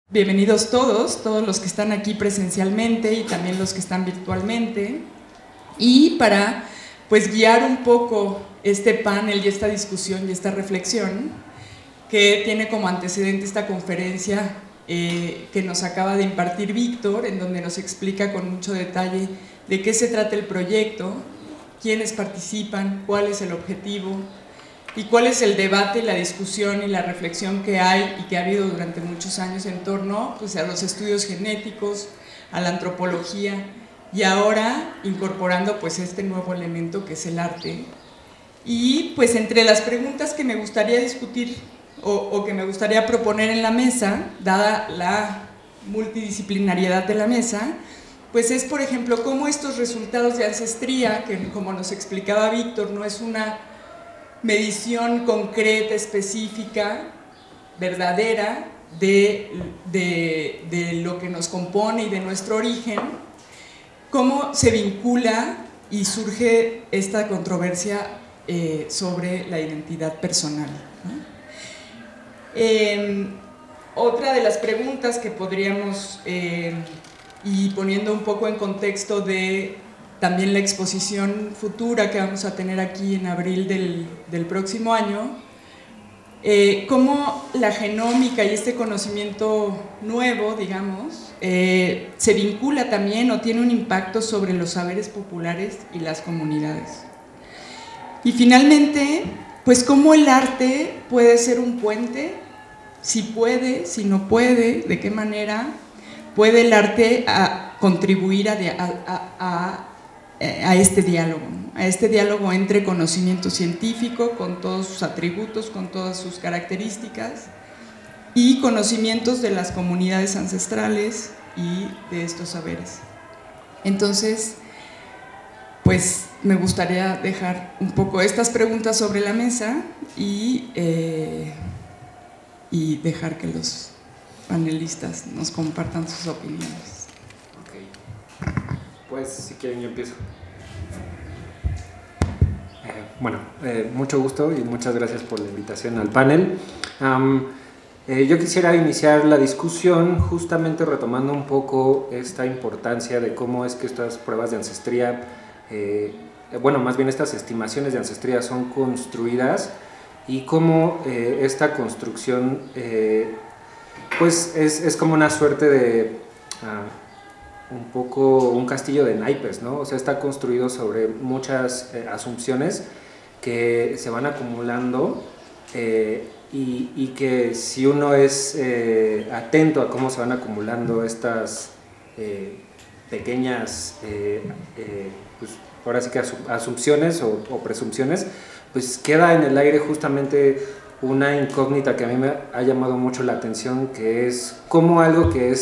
Bienvenidos todos los que están aquí presencialmente y también los que están virtualmente. Y para pues guiar un poco este panel y esta discusión y esta reflexión que tiene como antecedente esta conferencia que nos acaba de impartir Víctor, en donde nos explica con mucho detalle de qué se trata el proyecto, quiénes participan, cuál es el objetivo y cuál es el debate, la discusión y la reflexión que hay y que ha habido durante muchos años en torno pues, a los estudios genéticos, a la antropología y ahora incorporando pues, este nuevo elemento que es el arte. Y pues entre las preguntas que me gustaría discutir o que me gustaría proponer en la mesa, dada la multidisciplinariedad de la mesa, pues es por ejemplo cómo estos resultados de ancestría, que como nos explicaba Víctor, no es una medición concreta, específica, verdadera de lo que nos compone y de nuestro origen, cómo se vincula y surge esta controversia sobre la identidad personal, ¿no? Otra de las preguntas que podríamos, y poniendo un poco en contexto de también la exposición futura que vamos a tener aquí en abril del próximo año, cómo la genómica y este conocimiento nuevo, digamos, se vincula también o tiene un impacto sobre los saberes populares y las comunidades. Y finalmente, pues cómo el arte puede ser un puente, si puede, si no puede, de qué manera puede el arte contribuir a este diálogo, ¿no? A este diálogo entre conocimiento científico, con todos sus atributos, con todas sus características, y conocimientos de las comunidades ancestrales y de estos saberes. Entonces, pues me gustaría dejar un poco estas preguntas sobre la mesa y dejar que los panelistas nos compartan sus opiniones. Ok. Pues si quieren yo empiezo. Mucho gusto y muchas gracias por la invitación al panel. Yo quisiera iniciar la discusión justamente retomando un poco esta importancia de cómo es que estas pruebas de ancestría, más bien estas estimaciones de ancestría son construidas y cómo esta construcción pues es como una suerte de un poco un castillo de naipes, ¿no? O sea, está construido sobre muchas asunciones que se van acumulando y que si uno es atento a cómo se van acumulando estas pequeñas, pues ahora sí que asunciones o presunciones, pues queda en el aire justamente una incógnita que a mí me ha llamado mucho la atención, que es cómo algo que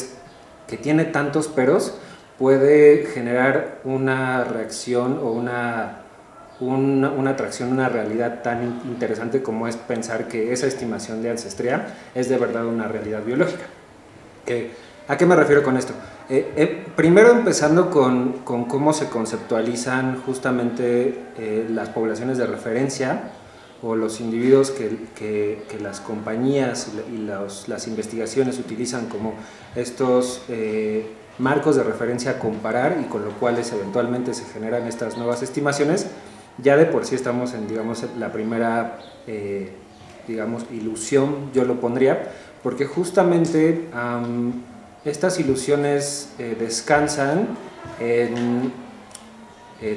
tiene tantos peros puede generar una reacción o una atracción, una realidad tan interesante como es pensar que esa estimación de ancestría es de verdad una realidad biológica. ¿A qué me refiero con esto? Primero empezando con cómo se conceptualizan justamente las poblaciones de referencia o los individuos que las compañías y las investigaciones utilizan como estos marcos de referencia a comparar y con los cuales eventualmente se generan estas nuevas estimaciones. Ya de por sí estamos en, digamos, la primera, ilusión, yo lo pondría, porque justamente estas ilusiones descansan en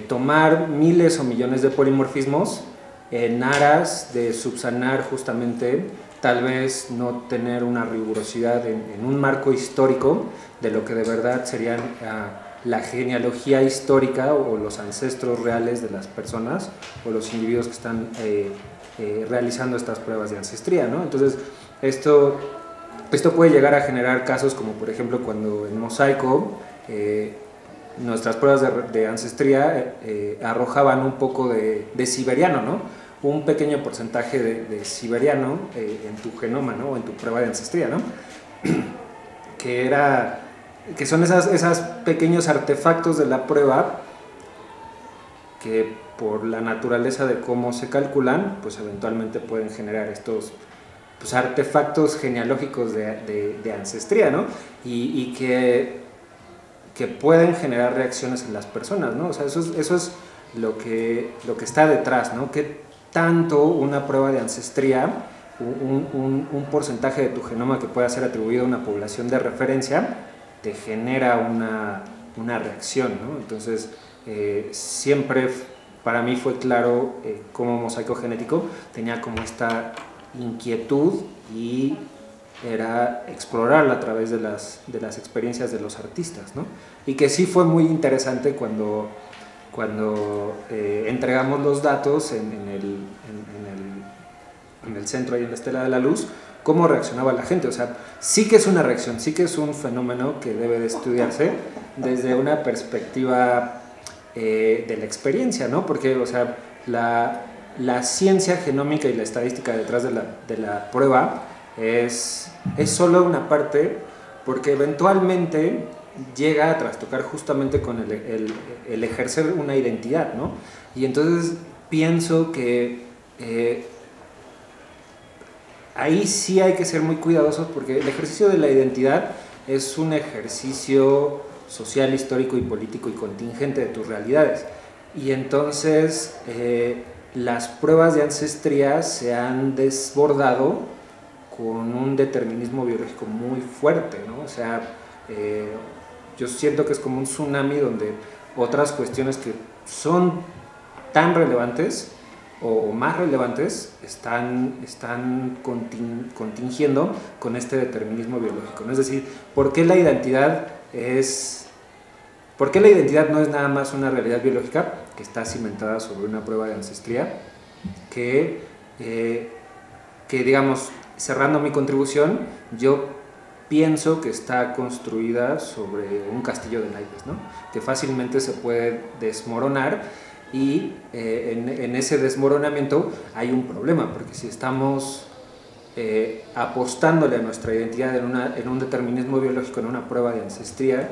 tomar miles o millones de polimorfismos en aras de subsanar justamente, tal vez no tener una rigurosidad en un marco histórico de lo que de verdad serían la genealogía histórica o los ancestros reales de las personas o los individuos que están realizando estas pruebas de ancestría, ¿no? Entonces, esto puede llegar a generar casos como, por ejemplo, cuando en Mosaico nuestras pruebas de ancestría arrojaban un poco de siberiano, ¿no? Un pequeño porcentaje de siberiano en tu genoma, ¿no? O en tu prueba de ancestría, ¿no? Que era que son esas pequeños artefactos de la prueba que por la naturaleza de cómo se calculan, pues eventualmente pueden generar estos pues, artefactos genealógicos de ancestría, ¿no? Y que pueden generar reacciones en las personas, ¿no? O sea, eso es lo que está detrás, ¿no? ¿Qué tanto una prueba de ancestría, un porcentaje de tu genoma que pueda ser atribuido a una población de referencia, te genera una reacción, ¿no? Entonces, siempre para mí fue claro cómo Mosaico Genético tenía como esta inquietud y era explorarla a través de las experiencias de los artistas, ¿no? Y que sí fue muy interesante cuando entregamos los datos en el centro, ahí en la Estela de la Luz, cómo reaccionaba la gente. O sea, sí que es una reacción, sí que es un fenómeno que debe de estudiarse desde una perspectiva de la experiencia, ¿no? Porque, o sea, la ciencia genómica y la estadística detrás de la prueba es solo una parte, porque eventualmente llega a trastocar justamente con el ejercer una identidad, ¿no? Y entonces pienso que ahí sí hay que ser muy cuidadosos, porque el ejercicio de la identidad es un ejercicio social, histórico y político y contingente de tus realidades. Y entonces las pruebas de ancestría se han desbordado con un determinismo biológico muy fuerte, ¿no? O sea, yo siento que es como un tsunami donde otras cuestiones que son tan relevantes o más relevantes están contingiendo con este determinismo biológico, ¿no? Es decir, ¿por qué la identidad no es nada más una realidad biológica que está cimentada sobre una prueba de ancestría que digamos, cerrando mi contribución, yo pienso que está construida sobre un castillo de naipes, ¿no? Que fácilmente se puede desmoronar y en ese desmoronamiento hay un problema, porque si estamos apostándole a nuestra identidad en un determinismo biológico, en una prueba de ancestría,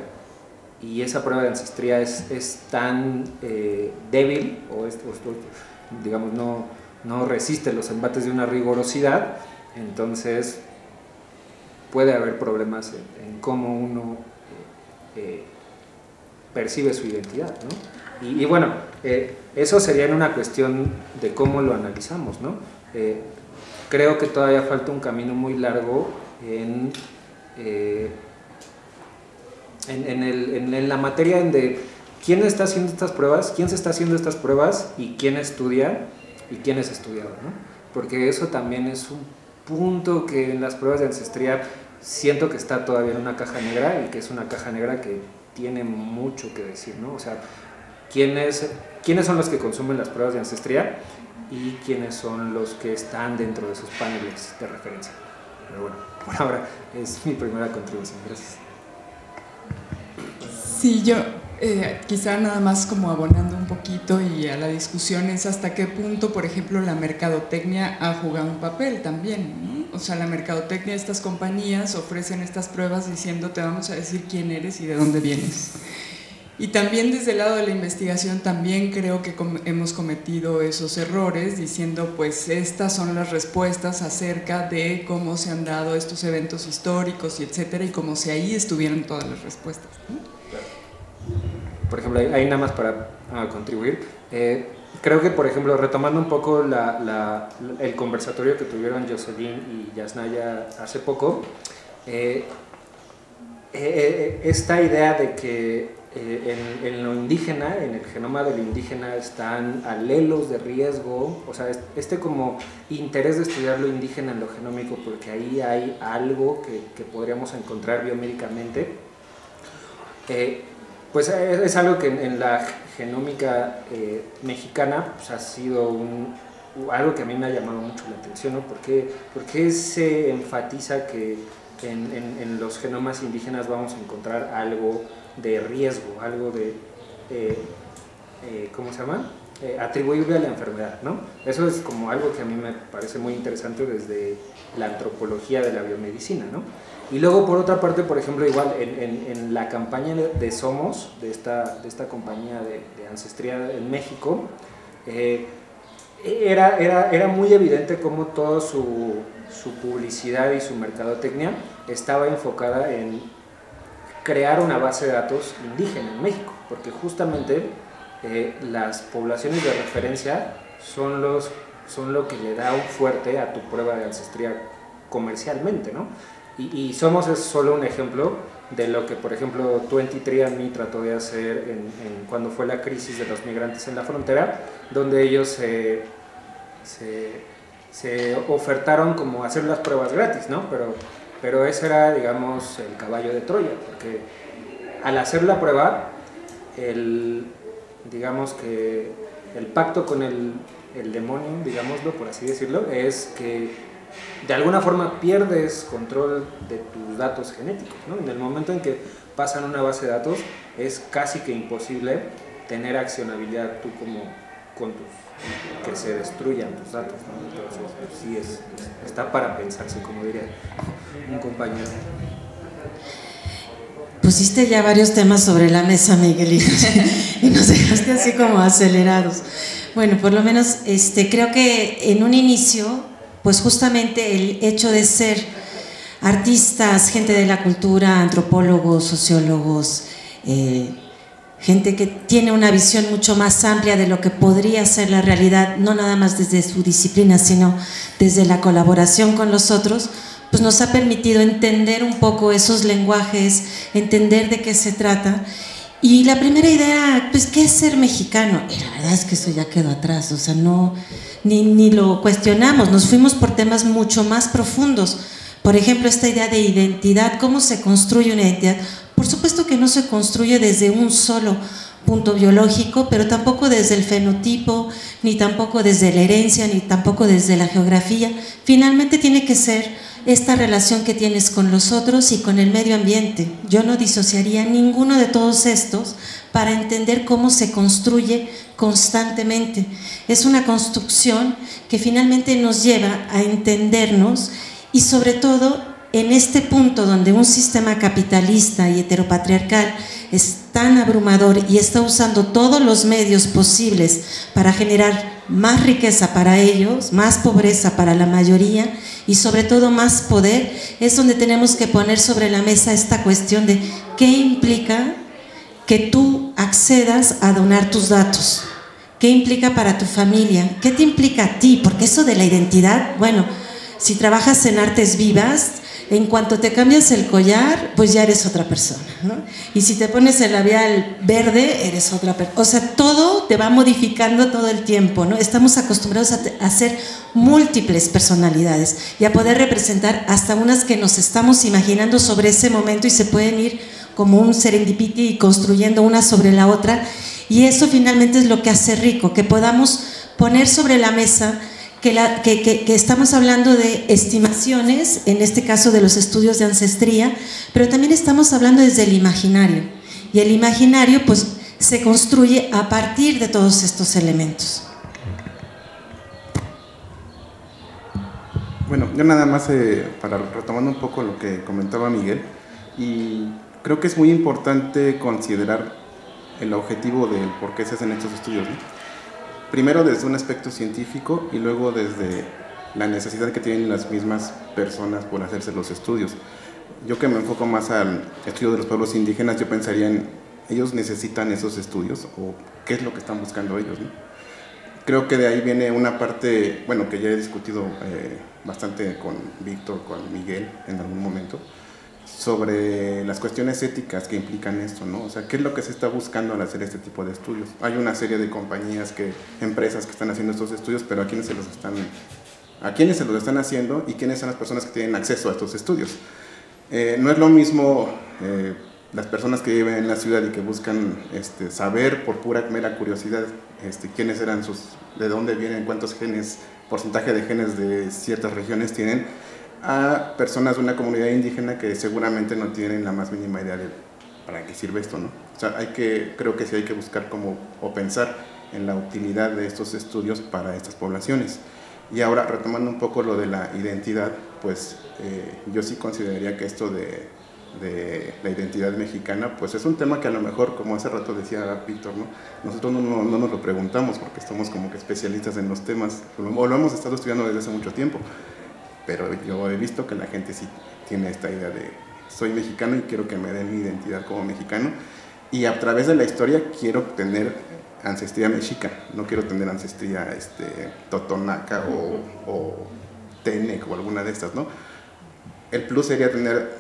y esa prueba de ancestría es tan débil o digamos no resiste los embates de una rigurosidad, entonces puede haber problemas en cómo uno percibe su identidad, ¿no? Y bueno, eso sería en una cuestión de cómo lo analizamos, ¿no? Creo que todavía falta un camino muy largo en la materia de quién está haciendo estas pruebas, quién se está haciendo estas pruebas y quién estudia y quién es estudiado, ¿no? Porque eso también es un punto que en las pruebas de ancestría siento que está todavía en una caja negra, y que es una caja negra que tiene mucho que decir, ¿no? O sea, ¿quiénes son los que consumen las pruebas de ancestría y quiénes son los que están dentro de esos paneles de referencia? Pero bueno, por ahora es mi primera contribución. Gracias. Sí, yo quizá nada más como abonando un poquito y a la discusión es hasta qué punto, por ejemplo, la mercadotecnia ha jugado un papel también, ¿no? O sea, la mercadotecnia de estas compañías ofrecen estas pruebas diciendo te vamos a decir quién eres y de dónde vienes. Y también desde el lado de la investigación también creo que hemos cometido esos errores diciendo pues estas son las respuestas acerca de cómo se han dado estos eventos históricos y etcétera, y como si ahí estuvieran todas las respuestas, ¿no? Por ejemplo, ahí nada más para contribuir, creo que, por ejemplo, retomando un poco el conversatorio que tuvieron Jocelyn y Yasnaya hace poco, esta idea de que en lo indígena, en el genoma del indígena están alelos de riesgo, o sea, este como interés de estudiar lo indígena en lo genómico, porque ahí hay algo que podríamos encontrar biomédicamente, pues es algo que en la genómica mexicana pues ha sido algo que a mí me ha llamado mucho la atención, ¿no? ¿Por qué se enfatiza que en los genomas indígenas vamos a encontrar algo de riesgo, algo de, ¿cómo se llama? atribuible a la enfermedad, ¿no? Eso es como algo que a mí me parece muy interesante desde la antropología de la biomedicina, ¿no? Y luego, por otra parte, por ejemplo, igual en la campaña de Somos, de esta compañía de ancestría en México, era muy evidente cómo toda su publicidad y su mercadotecnia estaba enfocada en crear una base de datos indígena en México, porque justamente las poblaciones de referencia son lo que le da un fuerte a tu prueba de ancestría comercialmente, ¿no? Y Somos es solo un ejemplo de lo que, por ejemplo, 23andMe trató de hacer cuando fue la crisis de los migrantes en la frontera, donde ellos se ofertaron como hacer las pruebas gratis, ¿no? Pero ese era, digamos, el caballo de Troya, porque al hacer la prueba, digamos que el pacto con el demonio, digámoslo, por así decirlo, es que de alguna forma pierdes control de tus datos genéticos, ¿no? En el momento en que pasan una base de datos, es casi que imposible tener accionabilidad tú como con que se destruyan tus datos, ¿no? Entonces, pues, sí, está para pensarse, como diría un compañero. Pusiste ya varios temas sobre la mesa, Miguel, y nos dejaste así como acelerados. Bueno, por lo menos creo que en un inicio, pues justamente el hecho de ser artistas, gente de la cultura, antropólogos, sociólogos, gente que tiene una visión mucho más amplia de lo que podría ser la realidad, no nada más desde su disciplina, sino desde la colaboración con los otros, pues nos ha permitido entender un poco esos lenguajes, entender de qué se trata. Y la primera idea, pues, ¿qué es ser mexicano? Y la verdad es que eso ya quedó atrás, o sea, ni lo cuestionamos, nos fuimos por temas mucho más profundos. Por ejemplo, esta idea de identidad, ¿cómo se construye una identidad? Por supuesto que no se construye desde un solo punto biológico, pero tampoco desde el fenotipo, ni tampoco desde la herencia, ni tampoco desde la geografía. Finalmente tiene que ser esta relación que tienes con los otros y con el medio ambiente. Yo no disociaría ninguno de todos estos para entender cómo se construye constantemente. Es una construcción que finalmente nos lleva a entendernos y sobre todo en este punto donde un sistema capitalista y heteropatriarcal es tan abrumador y está usando todos los medios posibles para generar más riqueza para ellos, más pobreza para la mayoría y sobre todo más poder, es donde tenemos que poner sobre la mesa esta cuestión de qué implica que tú accedas a donar tus datos, qué implica para tu familia, qué te implica a ti, porque eso de la identidad, bueno, si trabajas en artes vivas, en cuanto te cambias el collar, pues ya eres otra persona, ¿no? Y si te pones el labial verde, eres otra persona. O sea, todo te va modificando todo el tiempo, ¿no? Estamos acostumbrados a ser múltiples personalidades y a poder representar hasta unas que nos estamos imaginando sobre ese momento y se pueden ir como un serendipity y construyendo una sobre la otra. Y eso finalmente es lo que hace rico, que podamos poner sobre la mesa que estamos hablando de estimaciones, en este caso de los estudios de ancestría, pero también estamos hablando desde el imaginario. Y el imaginario pues se construye a partir de todos estos elementos. Bueno, yo nada más para retomando un poco lo que comentaba Miguel, y creo que es muy importante considerar el objetivo del por qué se hacen estos estudios, ¿no? Primero desde un aspecto científico y luego desde la necesidad que tienen las mismas personas por hacerse los estudios. Yo que me enfoco más al estudio de los pueblos indígenas, yo pensaría en, ¿ellos necesitan esos estudios o qué es lo que están buscando ellos, ¿no? Creo que de ahí viene una parte, bueno, que ya he discutido bastante con Víctor, con Miguel en algún momento, sobre las cuestiones éticas que implican esto, ¿no? O sea, ¿qué es lo que se está buscando al hacer este tipo de estudios? Hay una serie de compañías, empresas que están haciendo estos estudios, pero ¿a quiénes se los están haciendo y quiénes son las personas que tienen acceso a estos estudios? No es lo mismo las personas que viven en la ciudad y que buscan saber por pura mera curiosidad quiénes eran de dónde vienen, cuántos genes, porcentaje de genes de ciertas regiones tienen, a personas de una comunidad indígena que seguramente no tienen la más mínima idea de para qué sirve esto, ¿no? O sea, creo que sí hay que buscar o pensar en la utilidad de estos estudios para estas poblaciones. Y ahora, retomando un poco lo de la identidad, pues yo sí consideraría que esto de la identidad mexicana, pues es un tema que a lo mejor, como hace rato decía Víctor, ¿no? Nosotros no nos lo preguntamos porque estamos como que especialistas en los temas, o lo hemos estado estudiando desde hace mucho tiempo, pero yo he visto que la gente sí tiene esta idea de soy mexicano y quiero que me den mi identidad como mexicano, y a través de la historia quiero tener ancestría mexica, no quiero tener ancestría totonaca o tenec o alguna de estas, ¿no? El plus sería tener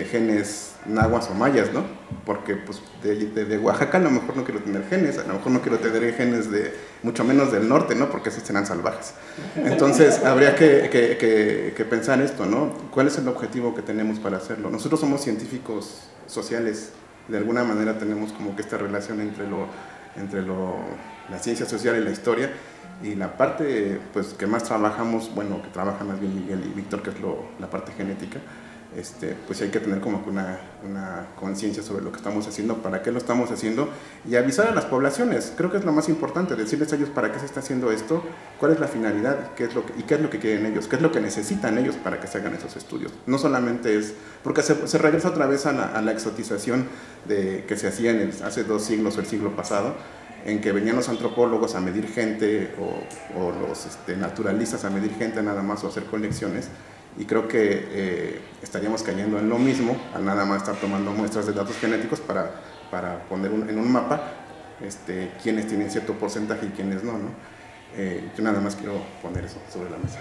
genes nahuas o mayas, ¿no? Porque pues de Oaxaca a lo mejor no quiero tener genes, a lo mejor no quiero tener genes mucho menos del norte, ¿no? Porque esos serán salvajes. Entonces habría que pensar esto, ¿no? ¿Cuál es el objetivo que tenemos para hacerlo? Nosotros somos científicos sociales, de alguna manera tenemos como que esta relación entre la ciencia social y la historia, y la parte pues, que más trabajamos, bueno, que trabaja más bien Miguel y Víctor, que es la parte genética, pues hay que tener como que una conciencia sobre lo que estamos haciendo, para qué lo estamos haciendo, y avisar a las poblaciones. Creo que es lo más importante, decirles a ellos para qué se está haciendo esto, cuál es la finalidad, qué es lo que quieren ellos, qué es lo que necesitan ellos para que se hagan esos estudios. No solamente es, porque se regresa otra vez a la exotización que se hacía hace 2 siglos o el siglo pasado, en que venían los antropólogos a medir gente o los naturalistas a medir gente nada más o hacer colecciones, y creo que estaríamos cayendo en lo mismo al nada más estar tomando muestras de datos genéticos para poner en un mapa quiénes tienen cierto porcentaje y quiénes no, ¿no? Yo nada más quiero poner eso sobre la mesa.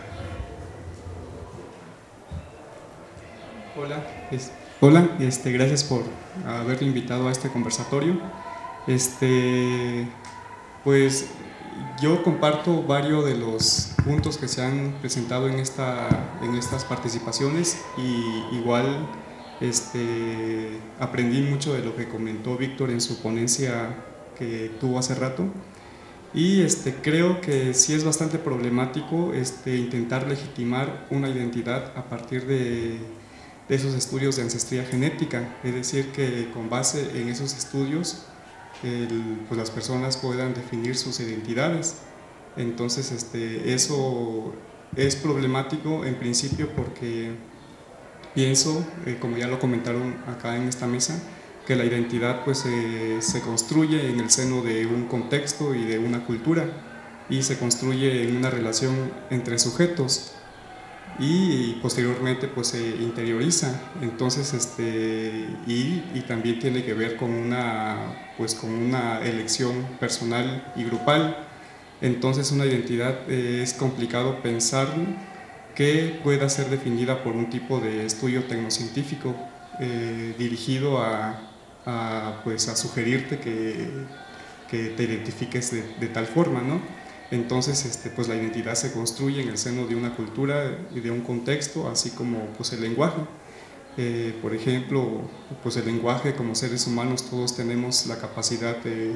Hola, gracias por haberme invitado a este conversatorio. Pues yo comparto varios de los puntos que se han presentado en estas participaciones, y igual aprendí mucho de lo que comentó Víctor en su ponencia que tuvo hace rato, y creo que sí es bastante problemático intentar legitimar una identidad a partir de esos estudios de ancestría genética, es decir, que con base en esos estudios pues las personas puedan definir sus identidades. Entonces eso es problemático en principio porque pienso, como ya lo comentaron acá en esta mesa, que la identidad pues se construye en el seno de un contexto y de una cultura, y se construye en una relación entre sujetos, y posteriormente pues se interioriza. Entonces y también tiene que ver con una elección personal y grupal. Entonces una identidad es complicado pensar que pueda ser definida por un tipo de estudio tecnocientífico dirigido a sugerirte que te identifiques de tal forma, ¿no? Entonces pues la identidad se construye en el seno de una cultura y de un contexto, así como pues el lenguaje. Por ejemplo, pues el lenguaje, como seres humanos todos tenemos la capacidad de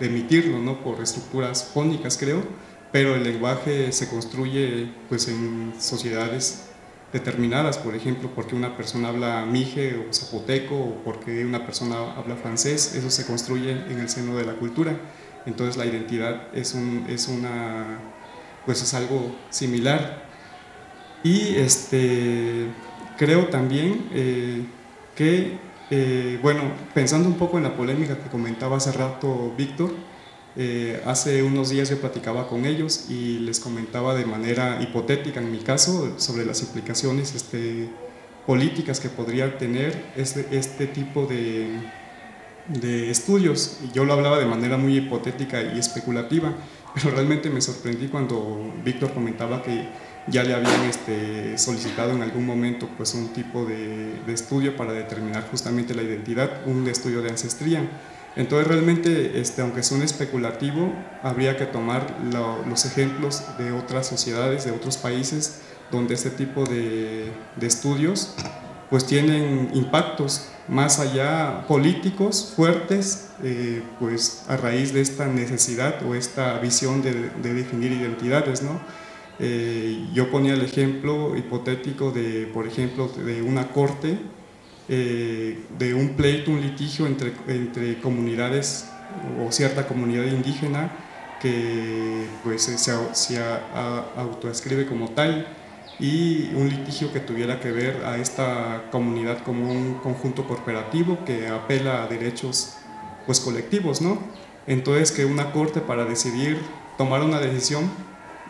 emitirlo, ¿no? Por estructuras fónicas, creo, pero el lenguaje se construye pues en sociedades determinadas, por ejemplo, porque una persona habla mije o zapoteco, o porque una persona habla francés. Eso se construye en el seno de la cultura. Entonces la identidad es algo similar. Y creo también que, pensando un poco en la polémica que comentaba hace rato Víctor, hace unos días yo platicaba con ellos y les comentaba de manera hipotética, en mi caso, sobre las implicaciones políticas que podría tener este tipo de estudios. Y yo lo hablaba de manera muy hipotética y especulativa, pero realmente me sorprendí cuando Víctor comentaba que ya le habían solicitado en algún momento pues un tipo de estudio para determinar justamente la identidad, un estudio de ancestría. Entonces realmente, aunque suene especulativo, habría que tomar los ejemplos de otras sociedades, de otros países, donde este tipo de estudios pues tienen impactos más allá políticos fuertes, pues a raíz de esta necesidad o esta visión de definir identidades, ¿no? Yo ponía el ejemplo hipotético por ejemplo, de una corte, de un pleito, un litigio entre comunidades o cierta comunidad indígena que pues se autoescribe como tal, y un litigio que tuviera que ver a esta comunidad como un conjunto corporativo que apela a derechos pues colectivos, ¿no? Entonces que una corte para decidir, tomar una decisión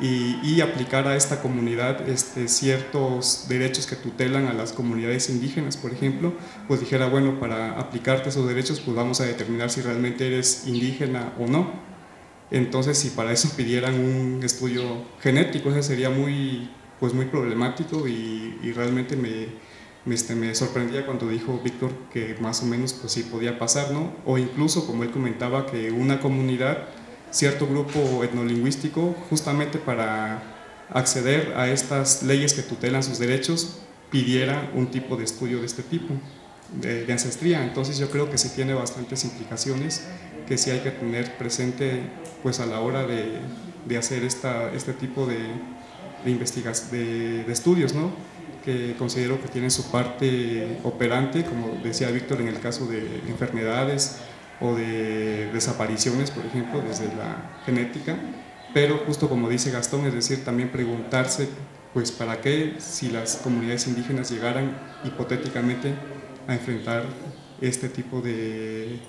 y aplicar a esta comunidad ciertos derechos que tutelan a las comunidades indígenas, por ejemplo, pues dijera, bueno, para aplicarte esos derechos pues vamos a determinar si realmente eres indígena o no. Entonces, si para eso pidieran un estudio genético, eso sería muy problemático, y realmente me sorprendía cuando dijo Víctor que más o menos pues sí podía pasar, ¿no? O incluso, como él comentaba, que una comunidad, cierto grupo etnolingüístico, justamente para acceder a estas leyes que tutelan sus derechos, pidiera un tipo de estudio de este tipo, de ancestría. Entonces yo creo que sí tiene bastantes implicaciones que sí hay que tener presente pues a la hora de hacer este tipo de estudios, ¿no? Que considero que tienen su parte operante, como decía Víctor, en el caso de enfermedades o de desapariciones, por ejemplo, desde la genética, pero justo como dice Gastón, es decir, también preguntarse, pues, ¿para qué si las comunidades indígenas llegaran hipotéticamente a enfrentar este tipo de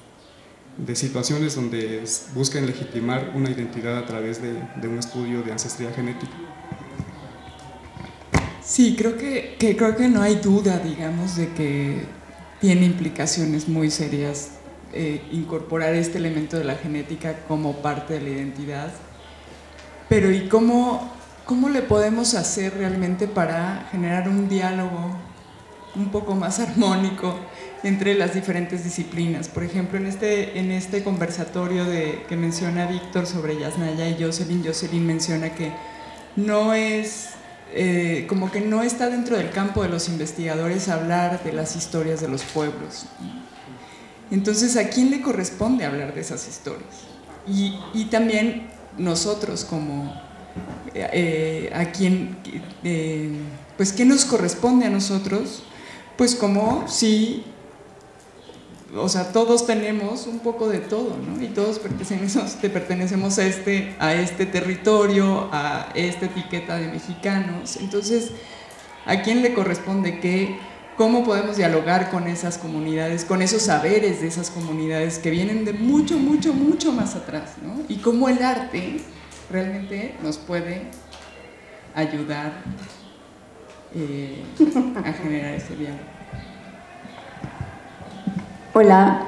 situaciones donde buscan legitimar una identidad a través de un estudio de ancestría genética? Sí, creo que no hay duda, digamos, de que tiene implicaciones muy serias incorporar este elemento de la genética como parte de la identidad. Pero ¿y cómo le podemos hacer realmente para generar un diálogo un poco más armónico entre las diferentes disciplinas? Por ejemplo, en este conversatorio que menciona Víctor sobre Yasnaya y Jocelyn menciona que no es, como que no está dentro del campo de los investigadores hablar de las historias de los pueblos. Entonces, ¿a quién le corresponde hablar de esas historias? Y también nosotros como a quién, pues ¿qué nos corresponde a nosotros? Pues como si, o sea, todos tenemos un poco de todo, ¿no? Y todos pertenecemos a este territorio, a esta etiqueta de mexicanos. Entonces, ¿a quién le corresponde qué? ¿Cómo podemos dialogar con esas comunidades, con esos saberes de esas comunidades que vienen de mucho, mucho, mucho más atrás, ¿no? Y cómo el arte realmente nos puede ayudar a generar ese diálogo. Hola.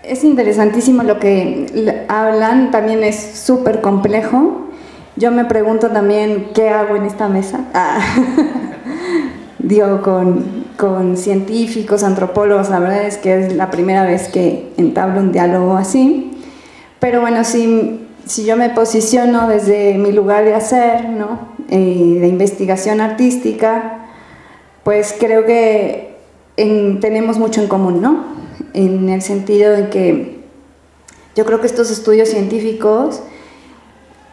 Es interesantísimo lo que hablan, también es súper complejo. Yo me pregunto también qué hago en esta mesa. Digo, con científicos, antropólogos, la verdad es que es la primera vez que entablo un diálogo así. Pero bueno, si yo me posiciono desde mi lugar de hacer, ¿no? De investigación artística, pues creo que tenemos mucho en común, ¿no? En el sentido de que yo creo que estos estudios científicos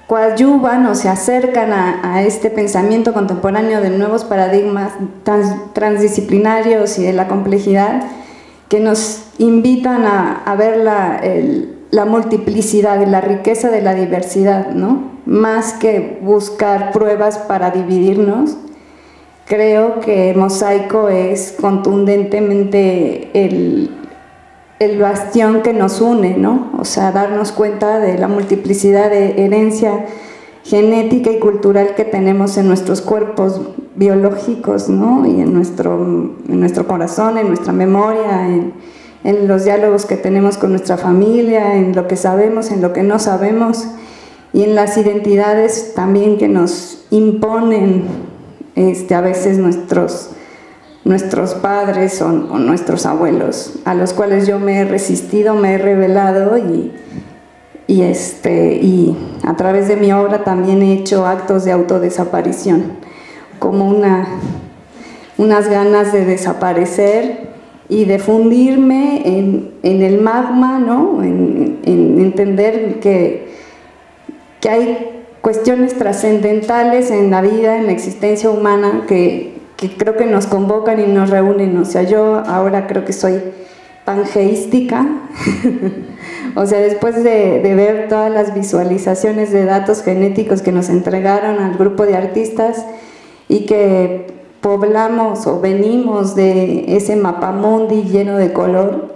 coadyuvan o se acercan a este pensamiento contemporáneo de nuevos paradigmas transdisciplinarios y de la complejidad, que nos invitan a ver la multiplicidad y la riqueza de la diversidad, ¿no? Más que buscar pruebas para dividirnos. Creo que Mosaico es contundentemente el bastión que nos une, ¿no? O sea, darnos cuenta de la multiplicidad de herencia genética y cultural que tenemos en nuestros cuerpos biológicos, ¿no? Y en nuestro corazón, en nuestra memoria, en los diálogos que tenemos con nuestra familia, en lo que sabemos, en lo que no sabemos, y en las identidades también que nos imponen a veces nuestros padres o nuestros abuelos, a los cuales yo me he resistido, me he rebelado y a través de mi obra también he hecho actos de autodesaparición, como unas ganas de desaparecer y de fundirme en el magma, ¿no? En entender que hay cuestiones trascendentales en la vida, en la existencia humana, que que creo que nos convocan y nos reúnen. O sea, yo ahora creo que soy pangeística, o sea, después de ver todas las visualizaciones de datos genéticos que nos entregaron al grupo de artistas y que poblamos o venimos de ese mapamundi lleno de color.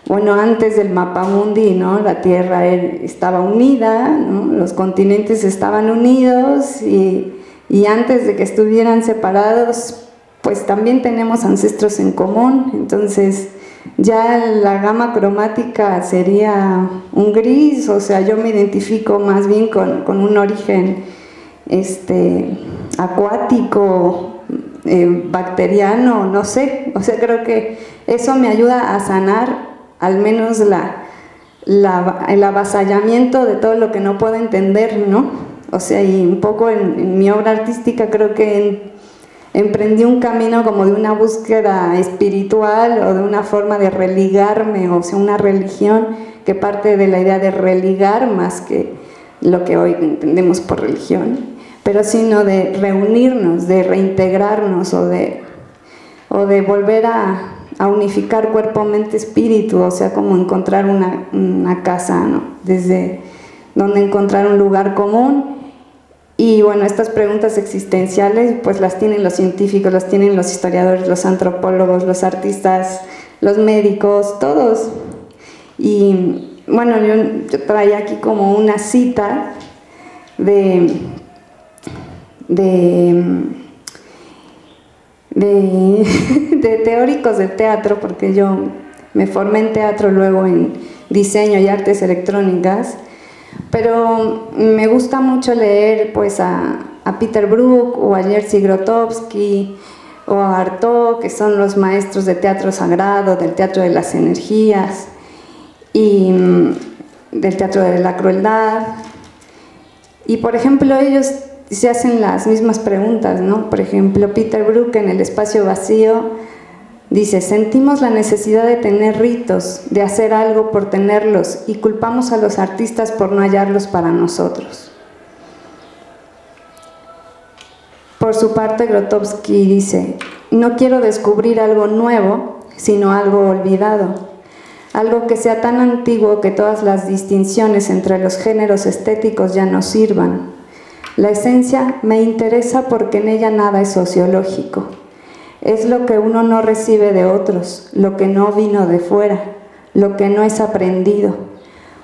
Bueno, antes del mapamundi, ¿no? La Tierra estaba unida, ¿no? Los continentes estaban unidos y antes de que estuvieran separados, pues también tenemos ancestros en común. Entonces ya la gama cromática sería un gris, o sea, yo me identifico más bien con un origen acuático, bacteriano, no sé, o sea, creo que eso me ayuda a sanar al menos el avasallamiento de todo lo que no puedo entender, ¿no? O sea, y un poco en mi obra artística creo que emprendí un camino como de una búsqueda espiritual o de una forma de religarme, o sea, una religión que parte de la idea de religar más que lo que hoy entendemos por religión, pero sino de reunirnos, de reintegrarnos o de volver a unificar cuerpo, mente, espíritu, o sea, como encontrar una casa, ¿no? Desde donde encontrar un lugar común. Y bueno, estas preguntas existenciales pues las tienen los científicos, las tienen los historiadores, los antropólogos, los artistas, los médicos, todos. Y bueno, yo traía aquí como una cita de teóricos del teatro, porque yo me formé en teatro, luego en diseño y artes electrónicas, pero me gusta mucho leer pues a Peter Brook o a Jerzy Grotowski o a Artaud, que son los maestros de teatro sagrado, del teatro de las energías y del teatro de la crueldad. Y por ejemplo ellos se hacen las mismas preguntas, ¿no? Por ejemplo, Peter Brook en El espacio vacío dice: sentimos la necesidad de tener ritos, de hacer algo por tenerlos, y culpamos a los artistas por no hallarlos para nosotros. Por su parte, Grotowski dice: no quiero descubrir algo nuevo, sino algo olvidado, algo que sea tan antiguo que todas las distinciones entre los géneros estéticos ya no sirvan. La esencia me interesa porque en ella nada es sociológico. Es lo que uno no recibe de otros, lo que no vino de fuera, lo que no es aprendido.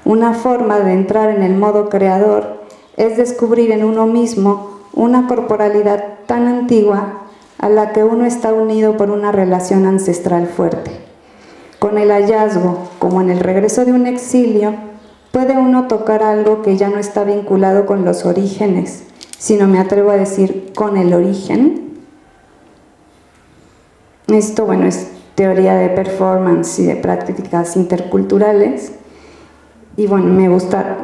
Una forma de entrar en el modo creador es descubrir en uno mismo una corporalidad tan antigua a la que uno está unido por una relación ancestral fuerte. Con el hallazgo, como en el regreso de un exilio, puede uno tocar algo que ya no está vinculado con los orígenes, sino, me atrevo a decir, con el origen. Esto, bueno, es teoría de performance y de prácticas interculturales. Y bueno, me gusta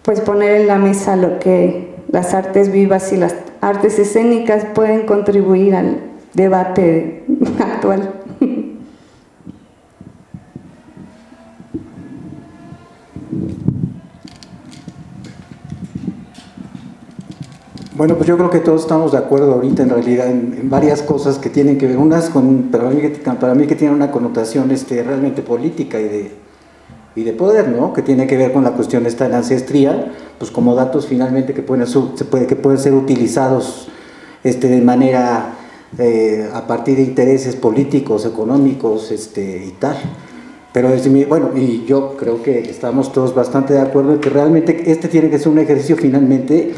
pues poner en la mesa lo que las artes vivas y las artes escénicas pueden contribuir al debate actual. Bueno, pues yo creo que todos estamos de acuerdo ahorita en realidad en varias cosas que tienen que ver, unas para mí que tienen una connotación realmente política y de poder, ¿no? Que tiene que ver con la cuestión esta de la ancestría, pues como datos finalmente que pueden ser utilizados de manera a partir de intereses políticos, económicos y tal. Pero bueno, y yo creo que estamos todos bastante de acuerdo en que realmente tiene que ser un ejercicio finalmente,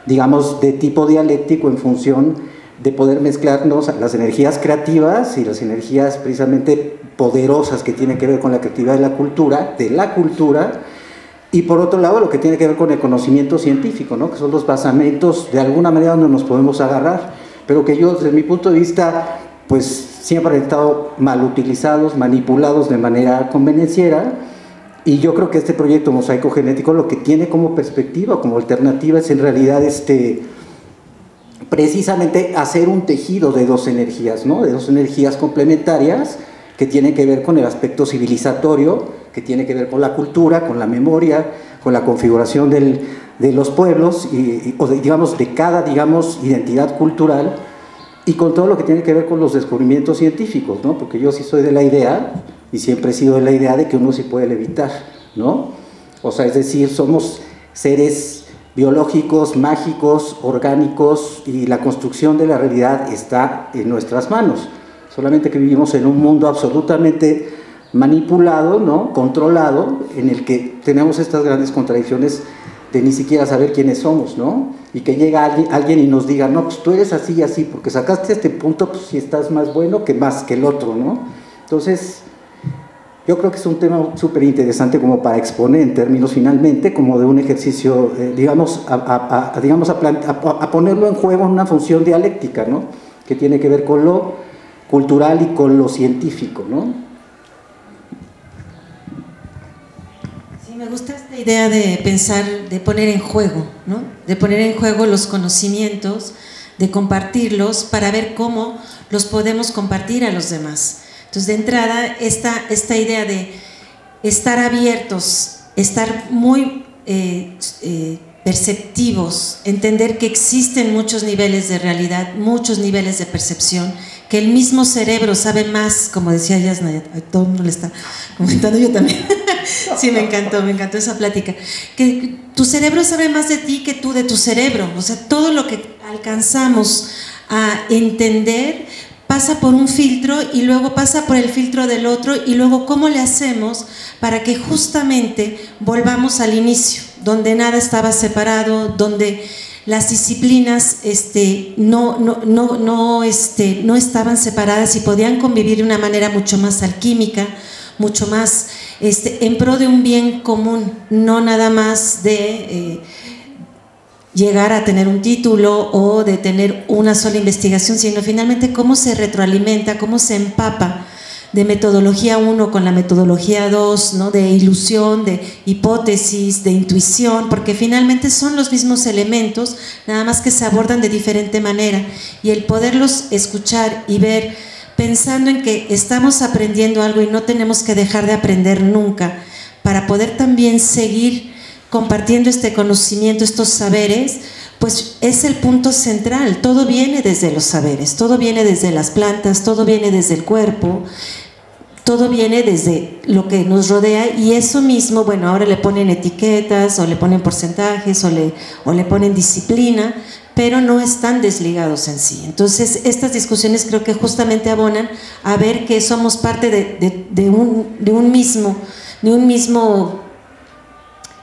digamos, de tipo dialéctico en función de poder mezclarnos las energías creativas y las energías precisamente poderosas que tienen que ver con la creatividad de la cultura, y por otro lado lo que tiene que ver con el conocimiento científico, ¿no? Que son los basamentos de alguna manera donde nos podemos agarrar, pero que yo desde mi punto de vista pues siempre han estado mal utilizados, manipulados de manera convenenciera. Y yo creo que este proyecto Mosaico Genético lo que tiene como perspectiva, como alternativa, es en realidad precisamente hacer un tejido de dos energías, ¿no? De dos energías complementarias que tienen que ver con el aspecto civilizatorio, que tiene que ver con la cultura, con la memoria, con la configuración de los pueblos, o de cada identidad cultural, y con todo lo que tiene que ver con los descubrimientos científicos, ¿no? Porque yo sí soy de la idea, y siempre he sido de la idea de que uno sí puede levitar, ¿no? O sea, es decir, somos seres biológicos, mágicos, orgánicos, y la construcción de la realidad está en nuestras manos. Solamente que vivimos en un mundo absolutamente manipulado, ¿no? Controlado, en el que tenemos estas grandes contradicciones de ni siquiera saber quiénes somos, ¿no? Y que llega alguien y nos diga, no, pues tú eres así y así, porque sacaste este punto, pues si estás más bueno que más que el otro, ¿no? Entonces, yo creo que es un tema súper interesante como para exponer en términos finalmente, como de un ejercicio, digamos, a ponerlo en juego en una función dialéctica, ¿no? Que tiene que ver con lo cultural y con lo científico, ¿no? Me gusta esta idea de pensar, de poner en juego, ¿no? De poner en juego los conocimientos, de compartirlos para ver cómo los podemos compartir a los demás. Entonces, de entrada, esta idea de estar abiertos, estar muy perceptivos, entender que existen muchos niveles de realidad, muchos niveles de percepción, que el mismo cerebro sabe más, como decía Yasna, todo el mundo le está comentando, yo también. Sí, me encantó esa plática. Que tu cerebro sabe más de ti que tú de tu cerebro. O sea, todo lo que alcanzamos a entender pasa por un filtro y luego pasa por el filtro del otro, y luego cómo le hacemos para que justamente volvamos al inicio, donde nada estaba separado, donde las disciplinas no estaban separadas y podían convivir de una manera mucho más alquímica, mucho más en pro de un bien común, no nada más de llegar a tener un título o de tener una sola investigación, sino finalmente cómo se retroalimenta, cómo se empapa de metodología 1 con la metodología 2, ¿no? De ilusión, de hipótesis, de intuición, porque finalmente son los mismos elementos, nada más que se abordan de diferente manera, y el poderlos escuchar y ver pensando en que estamos aprendiendo algo y no tenemos que dejar de aprender nunca, para poder también seguir compartiendo este conocimiento, estos saberes, pues es el punto central. Todo viene desde los saberes, todo viene desde las plantas, todo viene desde el cuerpo, todo viene desde lo que nos rodea, y eso mismo, bueno, ahora le ponen etiquetas o le ponen porcentajes o le ponen disciplina, pero no están desligados en sí. Entonces, estas discusiones creo que justamente abonan a ver que somos parte de un mismo,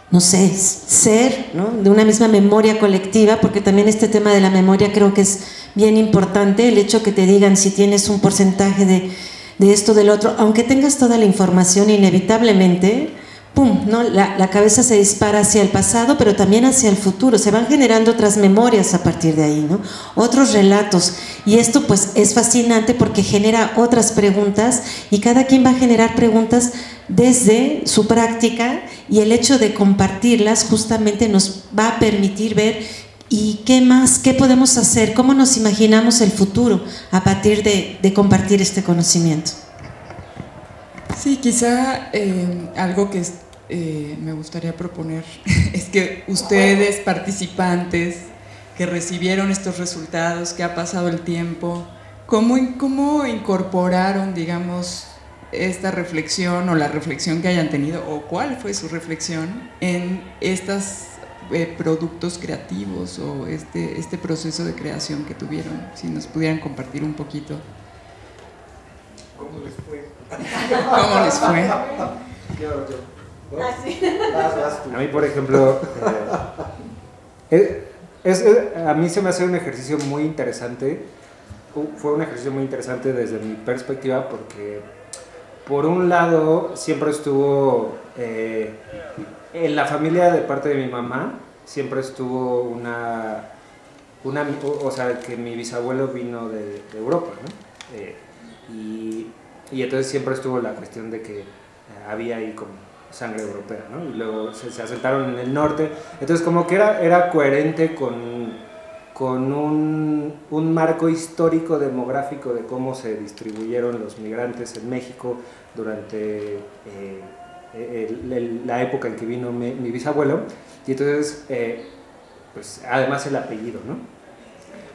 no sé, ser, ¿no? De una misma memoria colectiva, porque también este tema de la memoria creo que es bien importante, el hecho que te digan si tienes un porcentaje de esto, del otro, aunque tengas toda la información, inevitablemente, ¡pum!, ¿no? La cabeza se dispara hacia el pasado, pero también hacia el futuro, se van generando otras memorias a partir de ahí, ¿no? Otros relatos, y esto pues es fascinante porque genera otras preguntas, y cada quien va a generar preguntas desde su práctica, y el hecho de compartirlas justamente nos va a permitir ver y qué más, qué podemos hacer, cómo nos imaginamos el futuro a partir de compartir este conocimiento. Sí, quizá algo que me gustaría proponer es que ustedes, participantes, que recibieron estos resultados, que ha pasado el tiempo, ¿cómo incorporaron, digamos, esta reflexión o la reflexión que hayan tenido, o cuál fue su reflexión en estos productos creativos o este proceso de creación que tuvieron? Si nos pudieran compartir un poquito. ¿Cómo les fue? ¿Cómo les fue? A mí, por ejemplo, a mí se me hace un ejercicio muy interesante. Fue un ejercicio muy interesante desde mi perspectiva, porque por un lado siempre estuvo en la familia de parte de mi mamá, siempre estuvo o sea, que mi bisabuelo vino de Europa, ¿no? Y entonces siempre estuvo la cuestión de que había ahí como sangre europea, ¿no? Y luego se asentaron en el norte, entonces como que era coherente con un marco histórico demográfico de cómo se distribuyeron los migrantes en México durante la época en que vino mi bisabuelo, y entonces pues además el apellido, ¿no?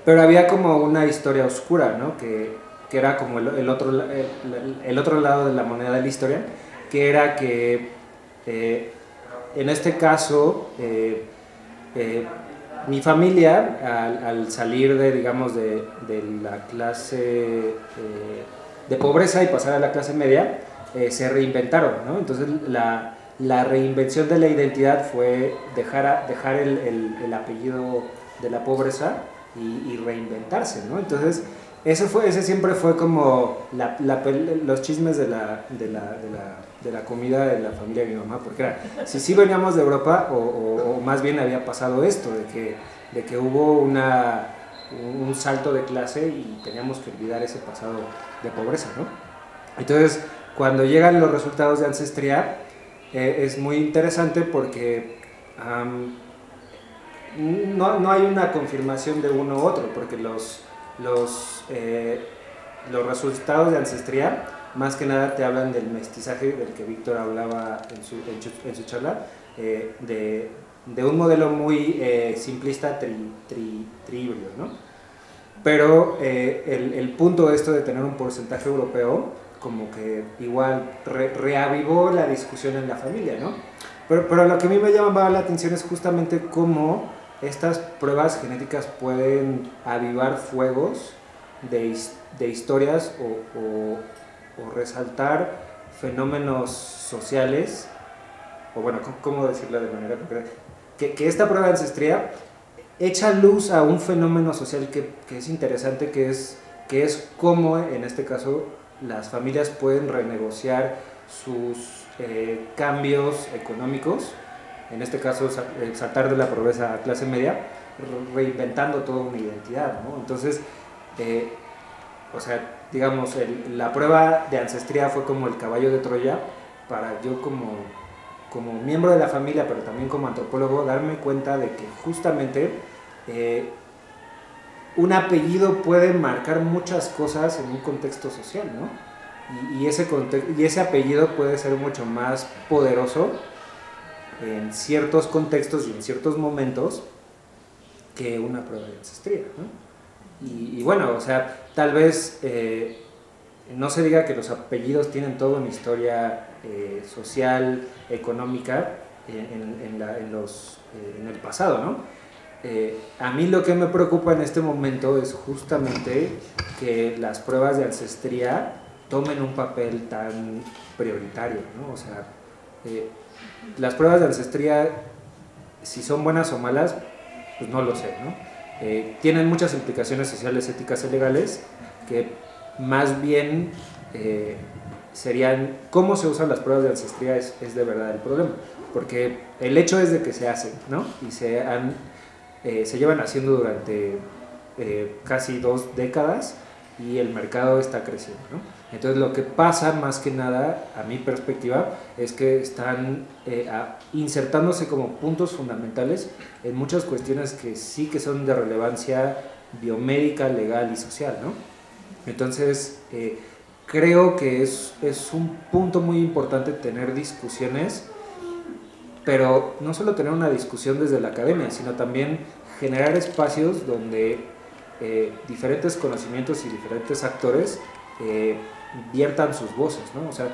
pero había como una historia oscura, ¿no? Que era como el otro lado de la moneda de la historia, que era que en este caso mi familia al salir de, digamos, de la clase de pobreza y pasar a la clase media, se reinventaron, ¿no? Entonces la reinvención de la identidad fue dejar el apellido de la pobreza y reinventarse, ¿no? Entonces ese siempre fue como los chismes de la comida de la familia de mi mamá, porque era, si veníamos de Europa o más bien había pasado esto, de que hubo un salto de clase y teníamos que olvidar ese pasado de pobreza, ¿no? Entonces, cuando llegan los resultados de Ancestría, es muy interesante porque no hay una confirmación de uno u otro, porque los resultados de Ancestría más que nada te hablan del mestizaje del que Víctor hablaba en su charla, de un modelo muy simplista trihíbrido, ¿no? Pero el punto esto de tener un porcentaje europeo como que igual reavivó la discusión en la familia, ¿no? Pero lo que a mí me llamaba la atención es justamente cómo estas pruebas genéticas pueden avivar fuegos de historias o resaltar fenómenos sociales, o bueno, ¿cómo decirlo de manera concreta? Que esta prueba de ancestría echa luz a un fenómeno social que es interesante, que es cómo en este caso las familias pueden renegociar sus cambios económicos, en este caso saltar de la pobreza a clase media, reinventando toda una identidad, ¿no? Entonces, o sea, digamos, la prueba de ancestría fue como el caballo de Troya para yo como miembro de la familia, pero también como antropólogo, darme cuenta de que justamente un apellido puede marcar muchas cosas en un contexto social, ¿no? Y ese apellido puede ser mucho más poderoso en ciertos contextos y en ciertos momentos que una prueba de ancestría, ¿no? Y bueno, o sea, tal vez no se diga que los apellidos tienen toda una historia social, económica en el pasado, ¿no? A mí lo que me preocupa en este momento es justamente que las pruebas de ancestría tomen un papel tan prioritario, ¿no? O sea, las pruebas de ancestría, si son buenas o malas, pues no lo sé, ¿no? Tienen muchas implicaciones sociales, éticas y legales que más bien serían cómo se usan las pruebas de ancestría es de verdad el problema, porque el hecho es de que se hacen, ¿no? Y se llevan haciendo durante casi 2 décadas y el mercado está creciendo, ¿no? Entonces lo que pasa más que nada, a mi perspectiva, es que están insertándose como puntos fundamentales en muchas cuestiones que sí que son de relevancia biomédica, legal y social, ¿no? Entonces creo que es un punto muy importante tener discusiones, pero no solo tener una discusión desde la academia, sino también generar espacios donde diferentes conocimientos y diferentes actores viertan sus voces, ¿no? O sea,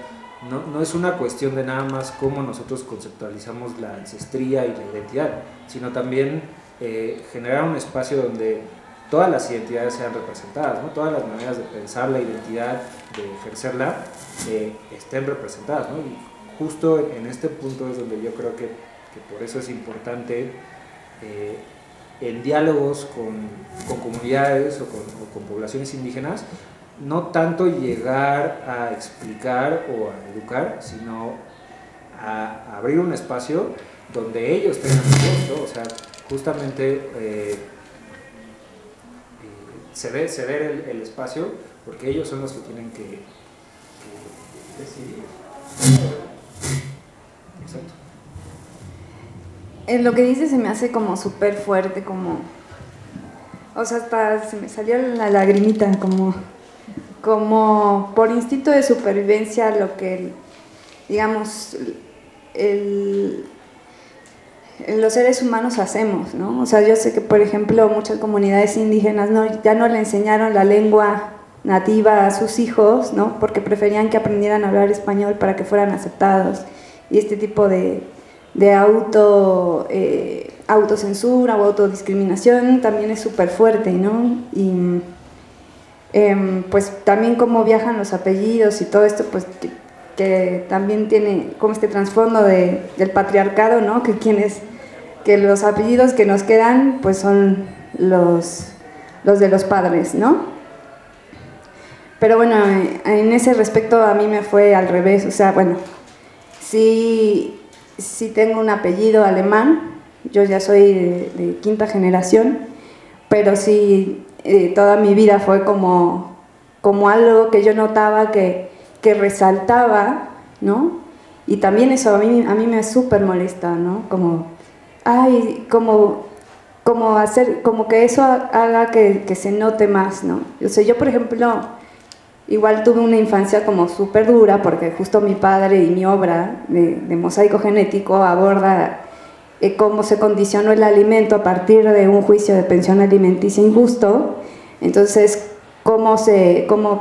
no es una cuestión de nada más cómo nosotros conceptualizamos la ancestría y la identidad, sino también generar un espacio donde todas las identidades sean representadas, ¿no? Todas las maneras de pensar la identidad, de ejercerla, estén representadas, ¿no? Y justo en este punto es donde yo creo que por eso es importante en diálogos con comunidades o con poblaciones indígenas, no tanto llegar a explicar o a educar, sino a abrir un espacio donde ellos tengan voz, ¿no? O sea, justamente ceder el espacio, porque ellos son los que tienen que decidir. Exacto. Lo que dice se me hace como súper fuerte, como, o sea, hasta se me salió la lagrimita, como por instinto de supervivencia, lo que, digamos, los seres humanos hacemos, ¿no? O sea, yo sé que, por ejemplo, muchas comunidades indígenas ya no le enseñaron la lengua nativa a sus hijos, ¿no? Porque preferían que aprendieran a hablar español para que fueran aceptados. Y este tipo de autocensura o autodiscriminación también es súper fuerte, ¿no? Y pues también cómo viajan los apellidos y todo esto, pues que también tiene como este trasfondo del patriarcado, ¿no? Que los apellidos que nos quedan pues son los de los padres, ¿no? Pero bueno, en ese respecto a mí me fue al revés, o sea, bueno, sí tengo un apellido alemán, yo ya soy de quinta generación, pero sí toda mi vida fue como algo que yo notaba que resaltaba, ¿no? Y también eso a mí me súper molesta, ¿no? Como hacer, como que eso haga que se note más, ¿no? O sea, yo por ejemplo, igual tuve una infancia como súper dura, porque justo mi padre y mi obra de Mosaico Genético aborda cómo se condicionó el alimento a partir de un juicio de pensión alimenticia injusto. Entonces, cómo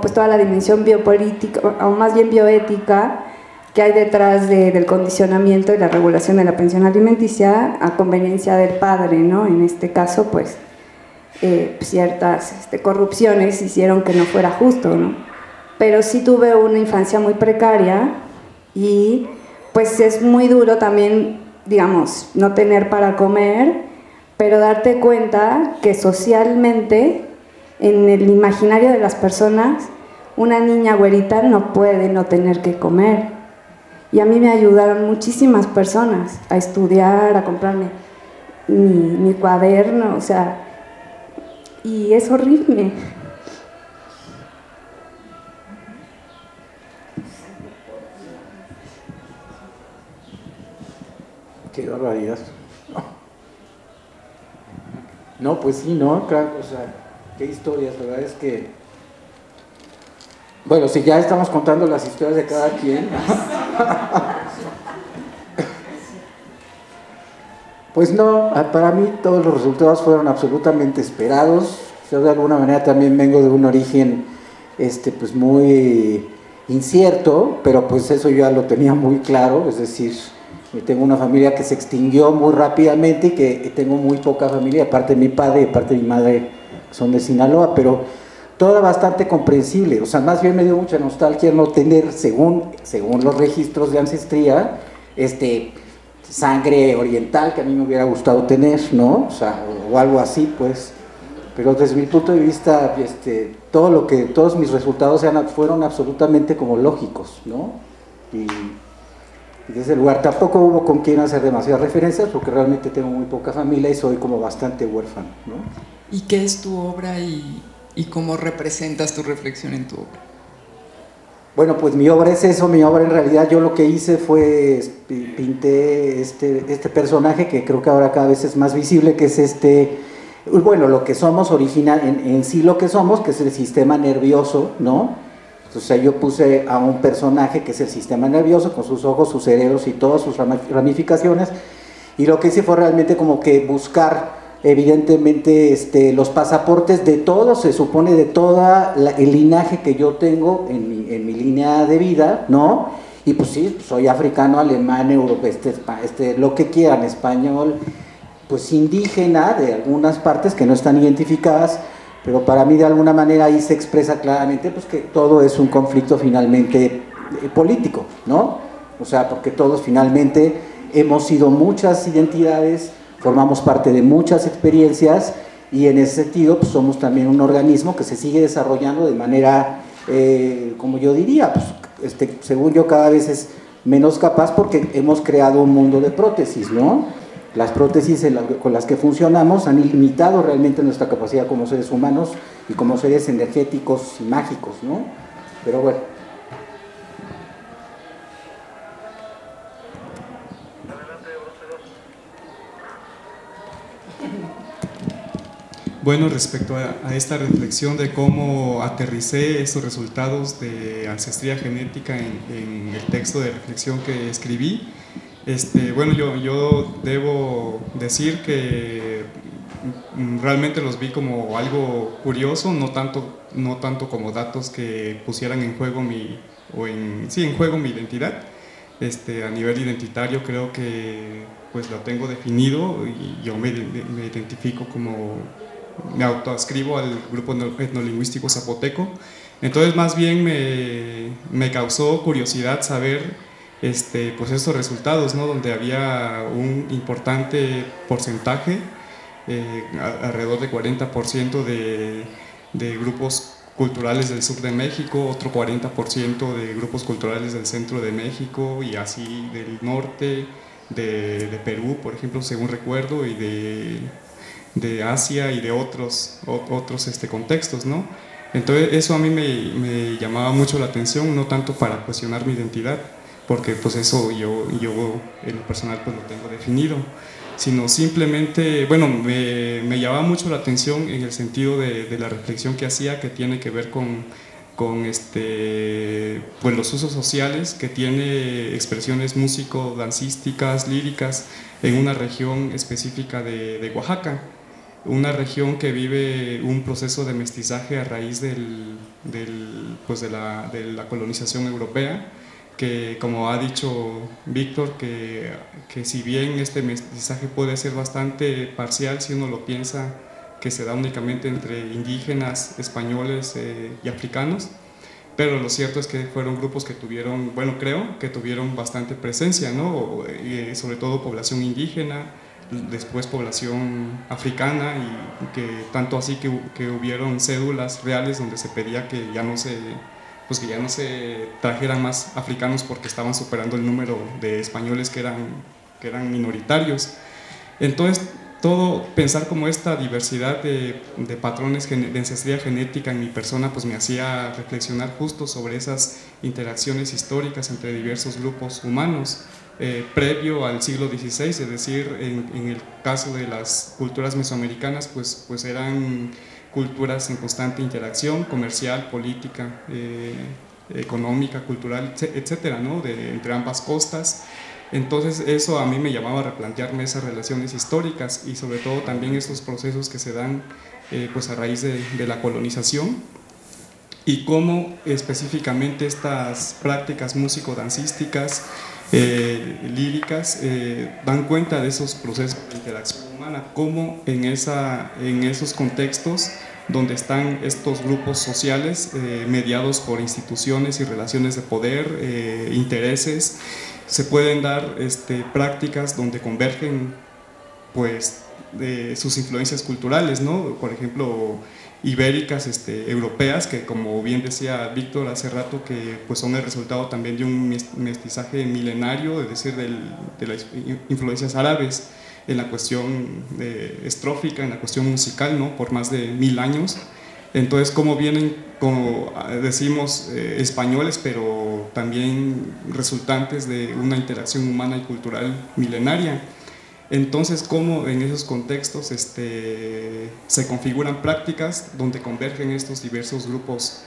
pues toda la dimensión biopolítica, o más bien bioética, que hay detrás del condicionamiento y la regulación de la pensión alimenticia a conveniencia del padre, ¿no? En este caso, pues, ciertas corrupciones hicieron que no fuera justo, ¿no? Pero sí tuve una infancia muy precaria y pues es muy duro también, digamos, no tener para comer, pero darte cuenta que socialmente, en el imaginario de las personas, una niña güerita no puede no tener que comer. Y a mí me ayudaron muchísimas personas a estudiar, a comprarme mi cuaderno, o sea, y es horrible. Qué barbaridad. No, pues sí, ¿no? Claro, o sea, qué historias, la verdad es que... Bueno, si ya estamos contando las historias de cada quien... Pues no, para mí todos los resultados fueron absolutamente esperados. Yo de alguna manera también vengo de un origen pues muy incierto, pero pues eso yo ya lo tenía muy claro, es decir, tengo una familia que se extinguió muy rápidamente y que tengo muy poca familia, aparte de mi padre y aparte de mi madre son de Sinaloa, pero todo bastante comprensible. O sea, más bien me dio mucha nostalgia no tener, según los registros de ancestría, sangre oriental que a mí me hubiera gustado tener, ¿no? O sea, o algo así, pues. Pero desde mi punto de vista, todos mis resultados fueron absolutamente como lógicos, ¿no? Y desde el lugar tampoco hubo con quien hacer demasiadas referencias porque realmente tengo muy poca familia y soy como bastante huérfano, ¿no? ¿Y qué es tu obra y cómo representas tu reflexión en tu obra? Bueno, pues mi obra es eso, mi obra en realidad yo lo que hice fue, pinté este personaje que creo que ahora cada vez es más visible, que es bueno, lo que somos original, en sí lo que somos, que es el sistema nervioso, ¿no? O sea, yo puse a un personaje que es el sistema nervioso, con sus ojos, sus cerebros y todas sus ramificaciones, y lo que hice fue realmente como que buscar, evidentemente, los pasaportes de todo, se supone de todo el linaje que yo tengo en mi línea de vida, ¿no? Y pues sí, soy africano, alemán, europeo, lo que quieran, español, pues indígena de algunas partes que no están identificadas, pero para mí de alguna manera ahí se expresa claramente pues que todo es un conflicto finalmente político, ¿no? O sea, porque todos finalmente hemos sido muchas identidades, formamos parte de muchas experiencias y en ese sentido pues somos también un organismo que se sigue desarrollando de manera, como yo diría, pues, según yo cada vez es menos capaz porque hemos creado un mundo de prótesis, ¿no? Las prótesis con las que funcionamos han limitado realmente nuestra capacidad como seres humanos y como seres energéticos y mágicos, ¿no? Pero bueno. Bueno, respecto a esta reflexión de cómo aterricé estos resultados de ancestría genética en el texto de reflexión que escribí, Bueno, yo debo decir que realmente los vi como algo curioso, no tanto como datos que pusieran en juego en juego mi identidad. A nivel identitario creo que pues lo tengo definido y yo me identifico como, me autoadscribo al grupo etnolingüístico zapoteco. Entonces más bien me causó curiosidad saber pues estos resultados, ¿no? Donde había un importante porcentaje, alrededor de 40% de grupos culturales del sur de México, otro 40% de grupos culturales del centro de México y así del norte, de Perú, por ejemplo, según recuerdo, y de Asia y de otros contextos, ¿no? Entonces eso a mí me llamaba mucho la atención, no tanto para cuestionar mi identidad, porque pues eso yo en lo personal pues lo tengo definido, sino simplemente, bueno, me llamaba mucho la atención en el sentido de la reflexión que hacía, que tiene que ver con pues los usos sociales que tiene expresiones músico-dancísticas, líricas en una región específica de Oaxaca, una región que vive un proceso de mestizaje a raíz de la colonización europea, que como ha dicho Víctor, que si bien este mestizaje puede ser bastante parcial, si uno lo piensa, que se da únicamente entre indígenas, españoles y africanos, pero lo cierto es que fueron grupos que tuvieron, bueno, creo que tuvieron bastante presencia, ¿no? Y sobre todo población indígena, después población africana, y que tanto así que hubieron cédulas reales donde se pedía que ya no se trajeran más africanos porque estaban superando el número de españoles que eran minoritarios. Entonces, pensar como esta diversidad de patrones de ancestría genética en mi persona pues me hacía reflexionar justo sobre esas interacciones históricas entre diversos grupos humanos previo al siglo XVI, es decir, en el caso de las culturas mesoamericanas pues eran culturas en constante interacción comercial, política, económica, cultural, etcétera, ¿no? Entre ambas costas. Entonces eso a mí me llamaba a replantearme esas relaciones históricas y sobre todo también estos procesos que se dan pues a raíz de la colonización, y cómo específicamente estas prácticas músico-dancísticas, líricas, dan cuenta de esos procesos de interacción humana, cómo en esos contextos donde están estos grupos sociales mediados por instituciones y relaciones de poder, intereses, se pueden dar prácticas donde convergen pues sus influencias culturales, ¿no? Por ejemplo, ibéricas, europeas, que como bien decía Víctor hace rato, que pues son el resultado también de un mestizaje milenario, es decir, de las influencias árabes en la cuestión estrófica, en la cuestión musical, ¿no? Por más de 1000 años. Entonces, como vienen, como decimos, españoles, pero también resultantes de una interacción humana y cultural milenaria. Entonces, cómo en esos contextos se configuran prácticas donde convergen estos diversos grupos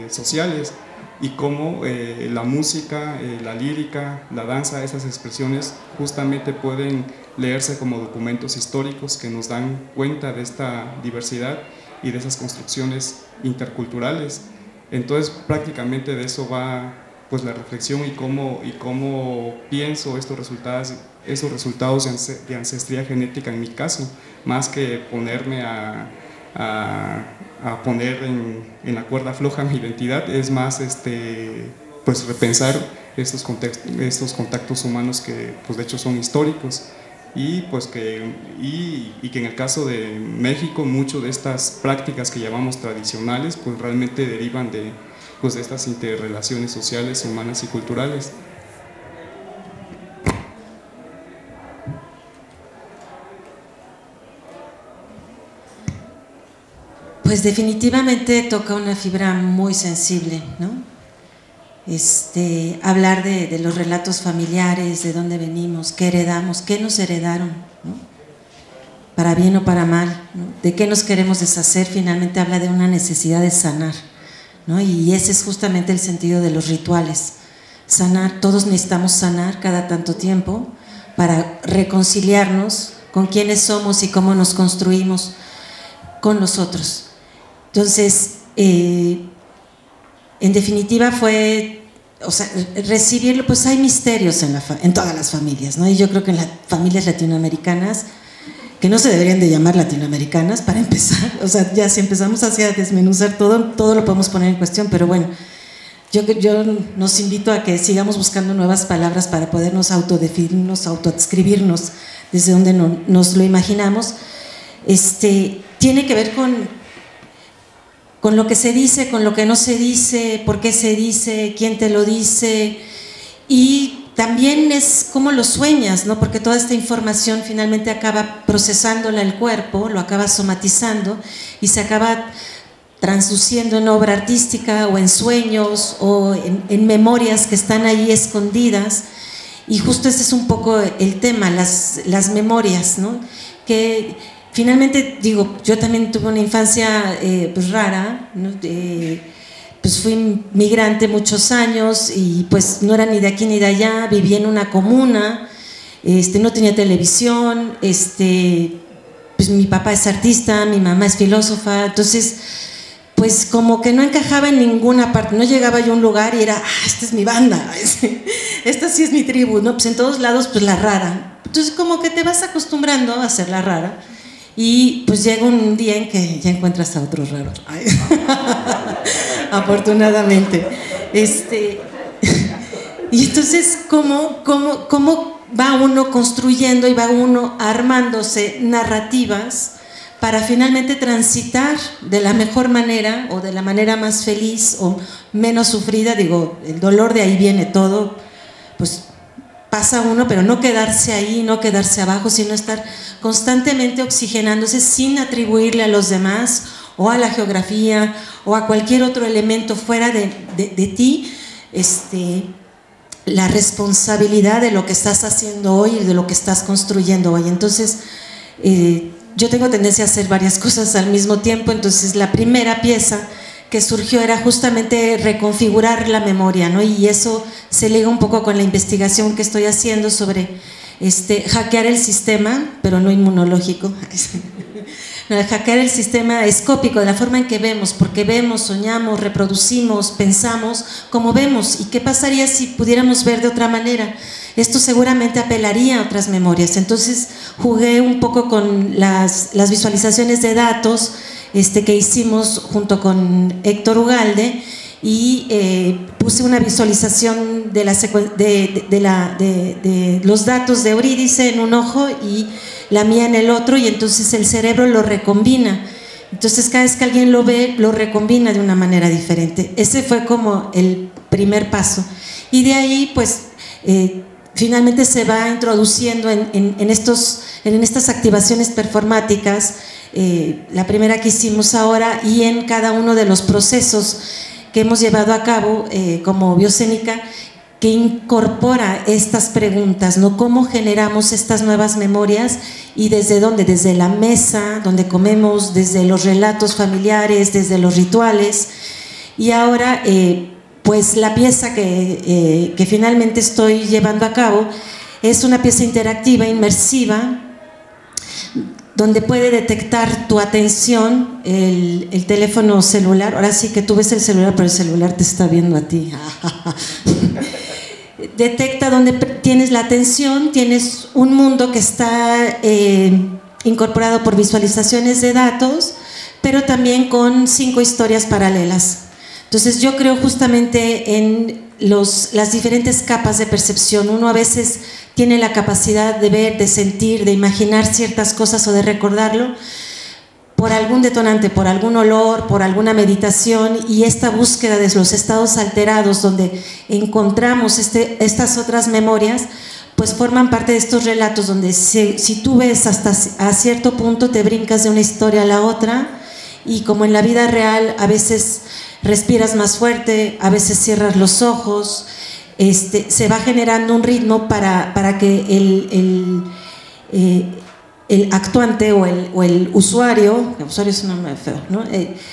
sociales, y cómo la música, la lírica, la danza, esas expresiones justamente pueden leerse como documentos históricos que nos dan cuenta de esta diversidad y de esas construcciones interculturales. Entonces prácticamente de eso va pues la reflexión, y cómo pienso esos resultados de ancestría genética en mi caso, más que ponerme a poner en la cuerda floja mi identidad, es más pues repensar estos contactos humanos que pues de hecho son históricos, y pues que en el caso de México mucho de estas prácticas que llamamos tradicionales pues realmente derivan de estas interrelaciones sociales, humanas y culturales. Pues definitivamente toca una fibra muy sensible, ¿no? Hablar de los relatos familiares, de dónde venimos, qué heredamos, qué nos heredaron, ¿no? Para bien o para mal, ¿no? De qué nos queremos deshacer, finalmente habla de una necesidad de sanar, ¿no? Y ese es justamente el sentido de los rituales, sanar, todos necesitamos sanar cada tanto tiempo para reconciliarnos con quiénes somos y cómo nos construimos con los otros. Entonces, en definitiva fue, o sea, recibirlo, pues hay misterios en todas las familias, ¿no? Y yo creo que en las familias latinoamericanas, que no se deberían de llamar latinoamericanas para empezar, o sea, ya si empezamos así a desmenuzar todo lo podemos poner en cuestión, pero bueno, yo nos invito a que sigamos buscando nuevas palabras para podernos autodefinirnos, autoadscribirnos desde donde nos lo imaginamos. Tiene que ver con lo que se dice, con lo que no se dice, por qué se dice, quién te lo dice, y también es cómo lo sueñas, ¿no? Porque toda esta información finalmente acaba procesándola el cuerpo, lo acaba somatizando y se acaba transduciendo en obra artística o en sueños o en memorias que están ahí escondidas. Y justo ese es un poco el tema, las memorias, ¿no? Que finalmente, digo, yo también tuve una infancia pues rara, ¿no? Pues fui migrante muchos años y pues no era ni de aquí ni de allá, vivía en una comuna, no tenía televisión, pues mi papá es artista, mi mamá es filósofa, entonces pues como que no encajaba en ninguna parte, no llegaba yo a un lugar y era, esta es mi banda, esta sí es mi tribu, ¿no? Pues en todos lados pues la rara, entonces como que te vas acostumbrando a ser la rara. Y pues llega un día en que ya encuentras a otros raros. Afortunadamente. Y entonces, ¿cómo va uno construyendo y va uno armándose narrativas para finalmente transitar de la mejor manera o de la manera más feliz o menos sufrida? Digo, el dolor de ahí viene todo, pues pasa uno, pero no quedarse ahí, no quedarse abajo, sino estar constantemente oxigenándose sin atribuirle a los demás o a la geografía o a cualquier otro elemento fuera de ti la responsabilidad de lo que estás haciendo hoy y de lo que estás construyendo hoy. Entonces, yo tengo tendencia a hacer varias cosas al mismo tiempo, entonces la primera pieza que surgió era justamente reconfigurar la memoria, ¿no? Y eso se liga un poco con la investigación que estoy haciendo sobre hackear el sistema, pero no inmunológico, no, hackear el sistema escópico, de la forma en que vemos, porque vemos, soñamos, reproducimos, pensamos como vemos. ¿Y qué pasaría si pudiéramos ver de otra manera? Esto seguramente apelaría a otras memorias. Entonces jugué un poco con las visualizaciones de datos que hicimos junto con Héctor Ugalde y puse una visualización de los datos de Eurídice en un ojo y la mía en el otro, y entonces el cerebro lo recombina. Entonces cada vez que alguien lo ve, lo recombina de una manera diferente. Ese fue como el primer paso. Y de ahí, pues, finalmente se va introduciendo en estas activaciones performáticas, la primera que hicimos ahora, y en cada uno de los procesos que hemos llevado a cabo como Biocénica, que incorpora estas preguntas, ¿no? ¿Cómo generamos estas nuevas memorias y desde dónde? Desde la mesa donde comemos, desde los relatos familiares, desde los rituales. Y ahora, pues la pieza que finalmente estoy llevando a cabo es una pieza interactiva, inmersiva, donde puede detectar tu atención el teléfono celular. Ahora sí que tú ves el celular, pero el celular te está viendo a ti. Detecta donde tienes la atención, tienes un mundo que está incorporado por visualizaciones de datos, pero también con 5 historias paralelas. Entonces yo creo justamente en las diferentes capas de percepción. Uno a veces tiene la capacidad de ver, de sentir, de imaginar ciertas cosas o de recordarlo por algún detonante, por algún olor, por alguna meditación, y esta búsqueda de los estados alterados donde encontramos estas otras memorias, pues forman parte de estos relatos donde si tú ves hasta a cierto punto te brincas de una historia a la otra, y como en la vida real a veces respiras más fuerte, a veces cierras los ojos, se va generando un ritmo para que el actuante o el usuario es un nombre feo, ¿no? El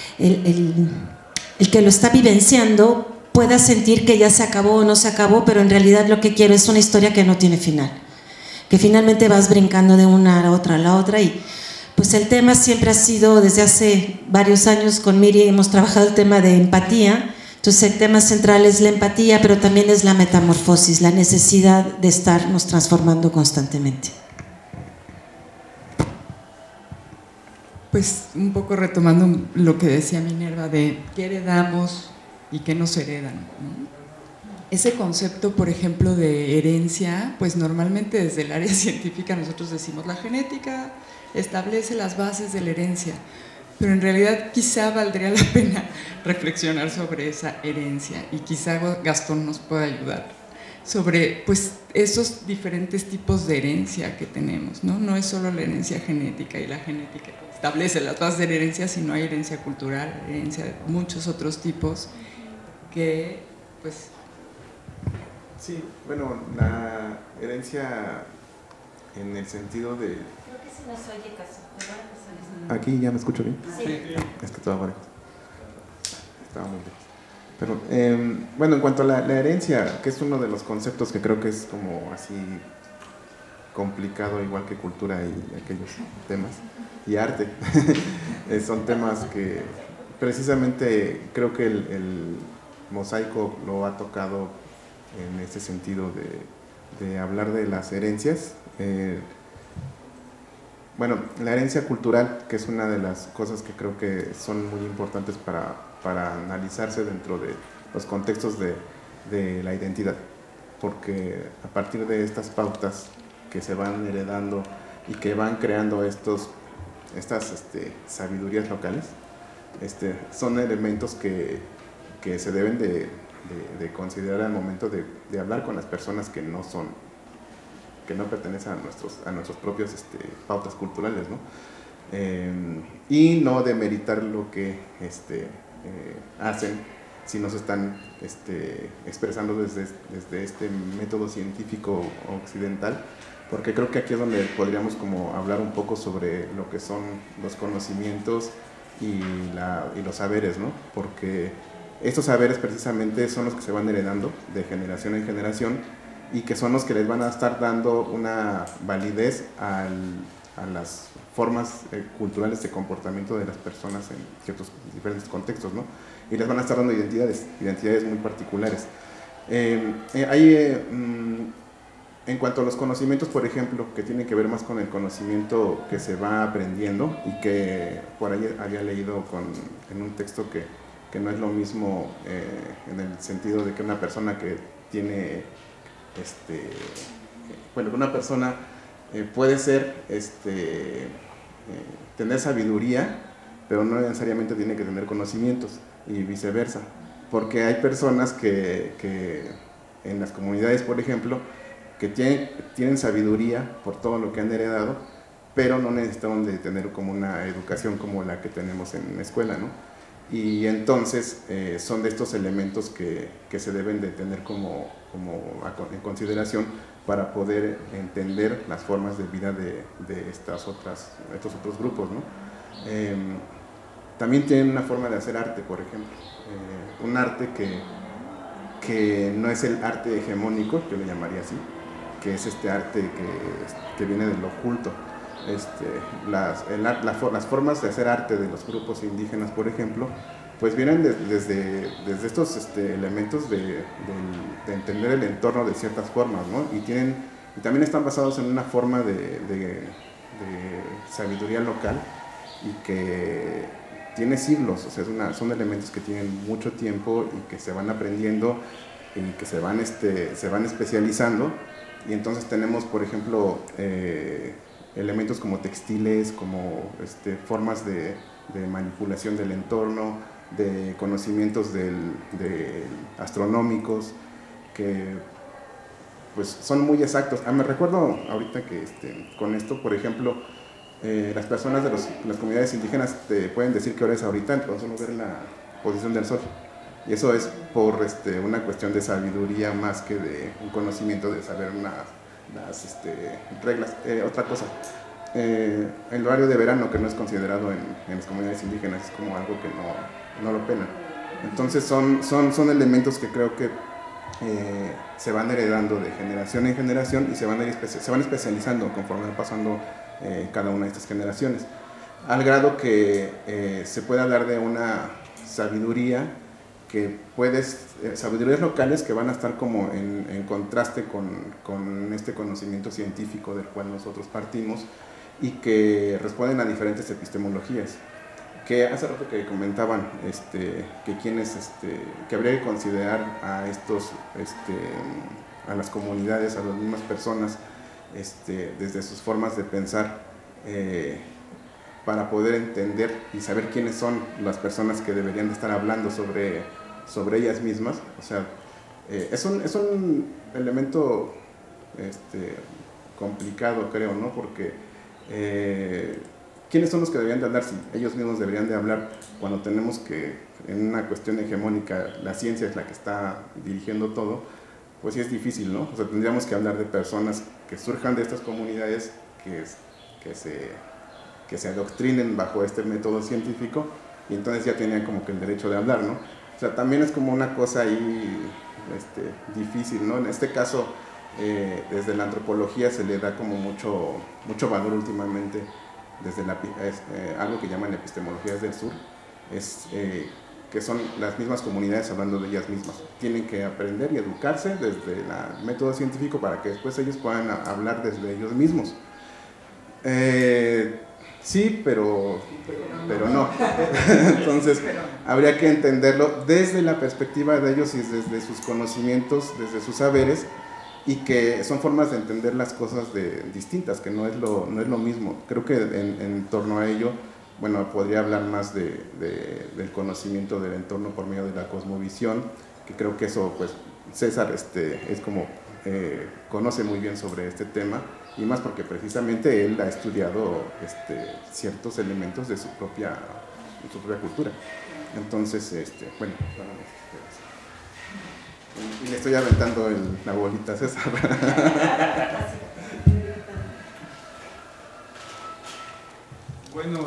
que lo está vivenciando puedas sentir que ya se acabó o no se acabó, pero en realidad lo que quiero es una historia que no tiene final, que finalmente vas brincando de una a la otra y pues el tema siempre ha sido, desde hace varios años con Miri hemos trabajado el tema de empatía. Entonces el tema central es la empatía, pero también es la metamorfosis, la necesidad de estarnos transformando constantemente. Pues un poco retomando lo que decía Minerva de qué heredamos y qué nos heredan, ¿no? Ese concepto, por ejemplo, de herencia, pues normalmente desde el área científica nosotros decimos la genética establece las bases de la herencia, pero en realidad quizá valdría la pena reflexionar sobre esa herencia y quizá Gastón nos pueda ayudar sobre pues esos diferentes tipos de herencia que tenemos, ¿no? No es solo la herencia genética y la genética establece las bases de la herencia, sino hay herencia cultural, herencia de muchos otros tipos que pues... Sí, bueno, la herencia en el sentido de... Creo que se nos oye casi. ¿Aquí ya me escucho bien? Sí. Es que estaba lejos. Estaba muy lejos. Pero, bueno, en cuanto a la herencia, que es uno de los conceptos que creo que es como así complicado, igual que cultura y aquellos temas, y arte, son temas que precisamente creo que el mosaico lo ha tocado en ese sentido de hablar de las herencias. Bueno, la herencia cultural, que es una de las cosas que creo que son muy importantes para analizarse dentro de los contextos de la identidad, porque a partir de estas pautas que se van heredando y que van creando estas sabidurías locales, son elementos que se deben de considerar al momento de hablar con las personas que no pertenecen a nuestros propios pautas culturales, ¿no? Y no demeritar lo que hacen si no se están expresando desde este método científico occidental, porque creo que aquí es donde podríamos como hablar un poco sobre lo que son los conocimientos y los saberes, ¿no? Porque estos saberes precisamente son los que se van heredando de generación en generación y que son los que les van a estar dando una validez a las formas culturales de comportamiento de las personas en ciertos diferentes contextos, ¿no? Y les van a estar dando identidades muy particulares. En cuanto a los conocimientos, por ejemplo, que tienen que ver más con el conocimiento que se va aprendiendo y que por ahí había leído en un texto que no es lo mismo en el sentido de que una persona que tiene, una persona puede ser, tener sabiduría, pero no necesariamente tiene que tener conocimientos y viceversa, porque hay personas que en las comunidades, por ejemplo, que tienen sabiduría por todo lo que han heredado, pero no necesitan de tener como una educación como la que tenemos en la escuela, ¿no? Y entonces son de estos elementos que se deben de tener como en consideración para poder entender las formas de vida de estos otros grupos, ¿no? También tienen una forma de hacer arte, por ejemplo, un arte que no es el arte hegemónico, yo le llamaría así, que es este arte que viene de lo oculto. Las formas de hacer arte de los grupos indígenas, por ejemplo, pues vienen desde estos elementos de entender el entorno de ciertas formas, ¿no? Y también están basados en una forma de sabiduría local y que tiene siglos, o sea, son elementos que tienen mucho tiempo y que se van aprendiendo y que se van especializando. Y entonces tenemos, por ejemplo, elementos como textiles, como formas de manipulación del entorno, de conocimientos astronómicos, que pues son muy exactos. Me recuerdo ahorita que con esto, por ejemplo, las personas de las comunidades indígenas te pueden decir qué hora es ahorita con solo ver la posición del sol. Y eso es por una cuestión de sabiduría más que de un conocimiento de saber las reglas. Otra cosa, el horario de verano, que no es considerado en las comunidades indígenas, es como algo que no lo pelan. Entonces son elementos que creo que se van heredando de generación en generación y se van especializando conforme va pasando cada una de estas generaciones, al grado que se puede hablar de una sabidurías locales que van a estar como en contraste con este conocimiento científico del cual nosotros partimos y que responden a diferentes epistemologías. Que hace rato que comentaban que habría que considerar a a las comunidades, a las mismas personas, desde sus formas de pensar, para poder entender y saber quiénes son las personas que deberían de estar hablando sobre ellas mismas. O sea, es un elemento complicado, creo, ¿no? Porque ¿quiénes son los que deberían de hablar? Si ellos mismos deberían de hablar, cuando tenemos que, en una cuestión hegemónica, la ciencia es la que está dirigiendo todo, pues sí es difícil, ¿no? O sea, tendríamos que hablar de personas que surjan de estas comunidades, que se adoctrinen bajo este método científico, y entonces ya tenían como que el derecho de hablar, ¿no? O sea, también es como una cosa ahí difícil, ¿no? En este caso, desde la antropología se le da como mucho valor últimamente, desde algo que llaman epistemologías del sur, que son las mismas comunidades hablando de ellas mismas. Tienen que aprender y educarse desde el método científico para que después ellos puedan hablar desde ellos mismos. Sí, pero no. Entonces, habría que entenderlo desde la perspectiva de ellos y desde sus conocimientos, desde sus saberes, y que son formas de entender las cosas distintas, que no es lo mismo. Creo que en torno a ello, bueno, podría hablar más del conocimiento del entorno por medio de la cosmovisión, que creo que eso, pues, César es como conoce muy bien sobre este tema, y más porque precisamente él ha estudiado ciertos elementos de su propia cultura. Entonces, bueno, y le estoy aventando la bolita a César. Bueno,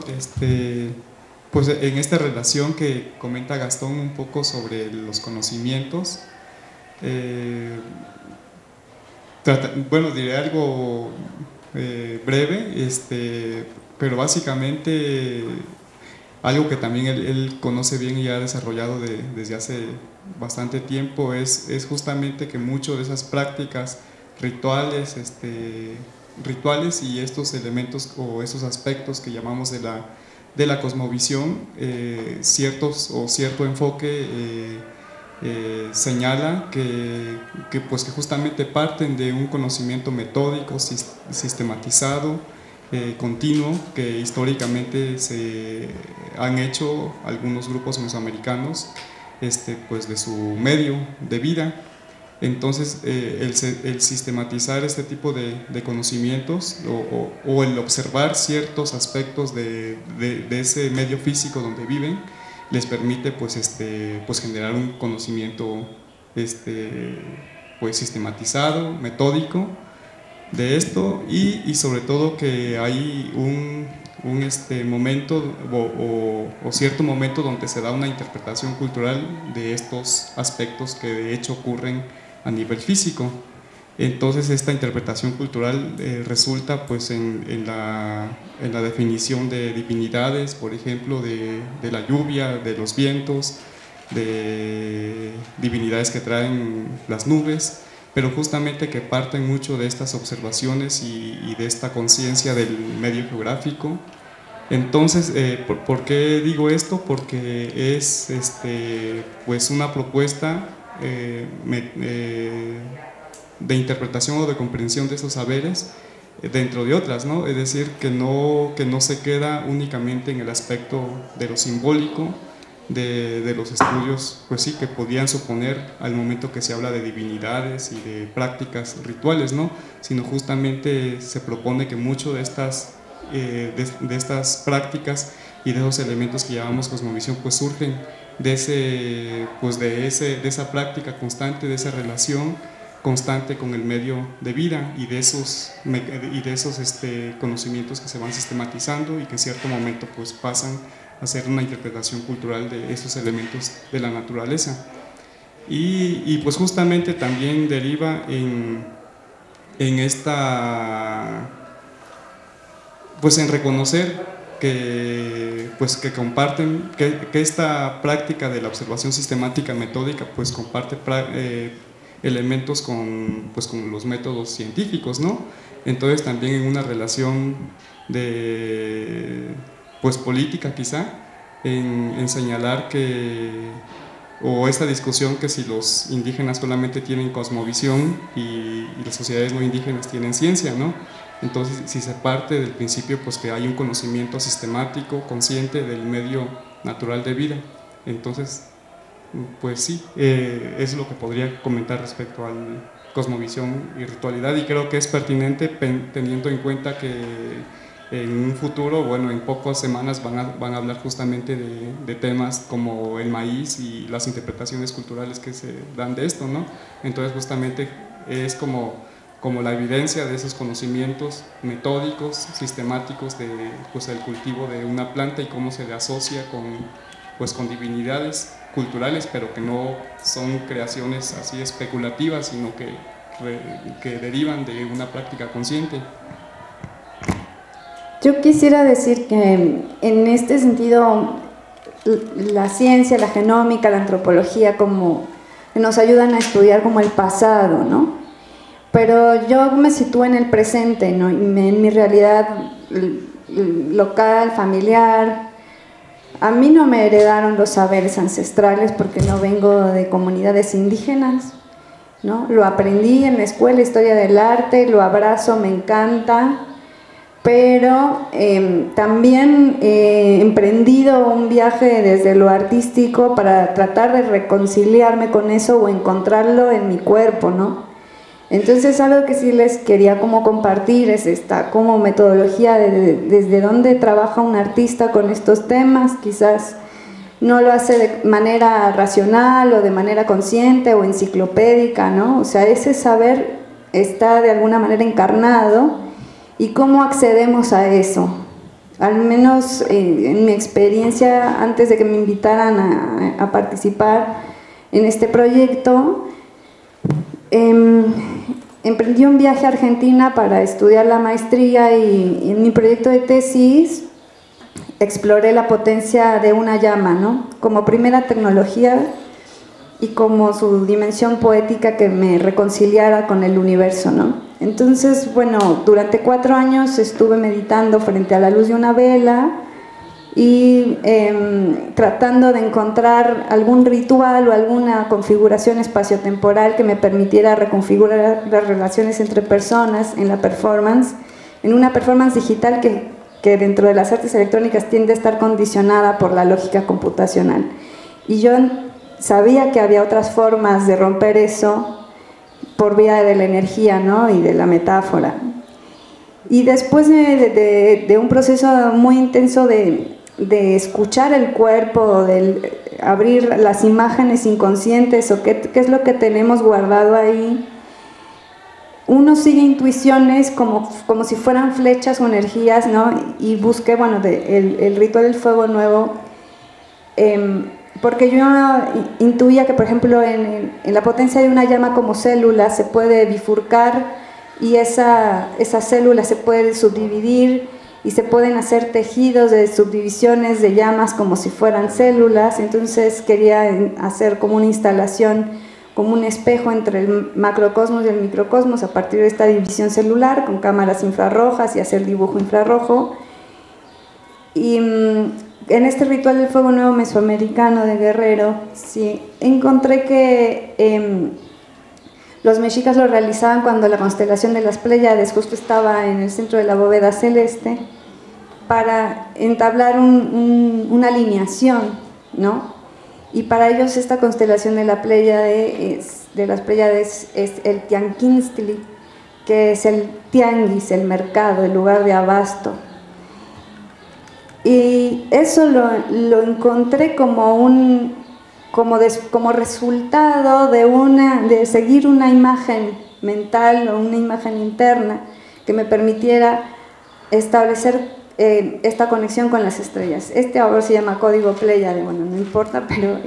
pues en esta relación que comenta Gastón un poco sobre los conocimientos, bueno, diré algo breve, pero básicamente algo que también él conoce bien y ha desarrollado desde hace bastante tiempo es justamente que muchas de esas prácticas rituales y estos elementos o esos aspectos que llamamos de la cosmovisión, cierto enfoque señala que justamente parten de un conocimiento metódico, sistematizado, continuo, que históricamente se han hecho algunos grupos mesoamericanos pues de su medio de vida. Entonces el sistematizar este tipo de conocimientos o el observar ciertos aspectos de ese medio físico donde viven les permite pues generar un conocimiento pues sistematizado, metódico de esto, y sobre todo que hay un momento o cierto momento donde se da una interpretación cultural de estos aspectos que de hecho ocurren a nivel físico. Entonces esta interpretación cultural resulta pues en la definición de divinidades, por ejemplo, de la lluvia, de los vientos, de divinidades que traen las nubes, pero justamente que parten mucho de estas observaciones y de esta conciencia del medio geográfico. Entonces, ¿por qué digo esto? Porque es pues una propuesta de interpretación o de comprensión de esos saberes dentro de otras, ¿no? Es decir, que no se queda únicamente en el aspecto de lo simbólico de los estudios, pues sí, que podían suponer al momento que se habla de divinidades y de prácticas rituales, ¿no? Sino justamente se propone que mucho de estas prácticas y de esos elementos que llamamos cosmovisión pues surgen de esa práctica constante, de esa relación constante con el medio de vida y de esos conocimientos que se van sistematizando y que en cierto momento pues pasan hacer una interpretación cultural de esos elementos de la naturaleza. Y pues justamente también deriva en esta, pues en reconocer que comparten, que esta práctica de la observación sistemática metódica pues comparte elementos con los métodos científicos, ¿no? Entonces también en una relación de pues política quizá, en señalar o esta discusión que si los indígenas solamente tienen cosmovisión y las sociedades no indígenas tienen ciencia, ¿no? Entonces, si se parte del principio pues que hay un conocimiento sistemático, consciente del medio natural de vida, entonces, pues sí, es lo que podría comentar respecto al cosmovisión y ritualidad, y creo que es pertinente teniendo en cuenta que en un futuro, bueno, en pocas semanas van a hablar justamente de temas como el maíz y las interpretaciones culturales que se dan de esto, ¿no? Entonces justamente es como la evidencia de esos conocimientos metódicos, sistemáticos de pues, el cultivo de una planta y cómo se le asocia con divinidades culturales, pero que no son creaciones así especulativas, sino que derivan de una práctica consciente. Yo quisiera decir que en este sentido la ciencia, la genómica, la antropología como nos ayudan a estudiar como el pasado, ¿no? Pero yo me sitúo en el presente, ¿no? En mi realidad local, familiar. A mí no me heredaron los saberes ancestrales porque no vengo de comunidades indígenas, ¿no? Lo aprendí en la escuela, historia del arte, lo abrazo, me encanta, pero también he emprendido un viaje desde lo artístico para tratar de reconciliarme con eso o encontrarlo en mi cuerpo, ¿no? Entonces algo que sí les quería como compartir es esta como metodología desde dónde trabaja un artista con estos temas. Quizás no lo hace de manera racional o de manera consciente o enciclopédica, ¿no? O sea, ese saber está de alguna manera encarnado. ¿Y cómo accedemos a eso? Al menos en mi experiencia, antes de que me invitaran a participar en este proyecto, emprendí un viaje a Argentina para estudiar la maestría y en mi proyecto de tesis exploré la potencia de una llama, ¿no? Como primera tecnología y como su dimensión poética que me reconciliara con el universo, ¿no? Entonces, bueno, durante 4 años estuve meditando frente a la luz de una vela y tratando de encontrar algún ritual o alguna configuración espaciotemporal que me permitiera reconfigurar las relaciones entre personas en la performance, en una performance digital que dentro de las artes electrónicas tiende a estar condicionada por la lógica computacional. Y yo sabía que había otras formas de romper eso por vía de la energía, ¿no? Y de la metáfora. Y después de un proceso muy intenso de escuchar el cuerpo, de abrir las imágenes inconscientes o qué es lo que tenemos guardado ahí, uno sigue intuiciones como si fueran flechas o energías, ¿no? Y busqué, bueno, el ritual del fuego nuevo, porque yo intuía que, por ejemplo, en la potencia de una llama como célula se puede bifurcar y esa célula se puede subdividir y se pueden hacer tejidos de subdivisiones de llamas como si fueran células. Entonces quería hacer como una instalación, como un espejo entre el macrocosmos y el microcosmos a partir de esta división celular con cámaras infrarrojas y hacer dibujo infrarrojo. Y en este ritual del fuego nuevo mesoamericano de Guerrero, sí, encontré que los mexicas lo realizaban cuando la constelación de las Pléyades justo estaba en el centro de la bóveda celeste para entablar una alineación, ¿no? Y para ellos esta constelación de las Pléyades es el Tianquinstli, que es el tianguis, el mercado, el lugar de abasto. Y eso lo encontré como resultado de seguir una imagen mental o una imagen interna que me permitiera establecer esta conexión con las estrellas. Este ahora se llama Código Pléyade, bueno, no importa, pero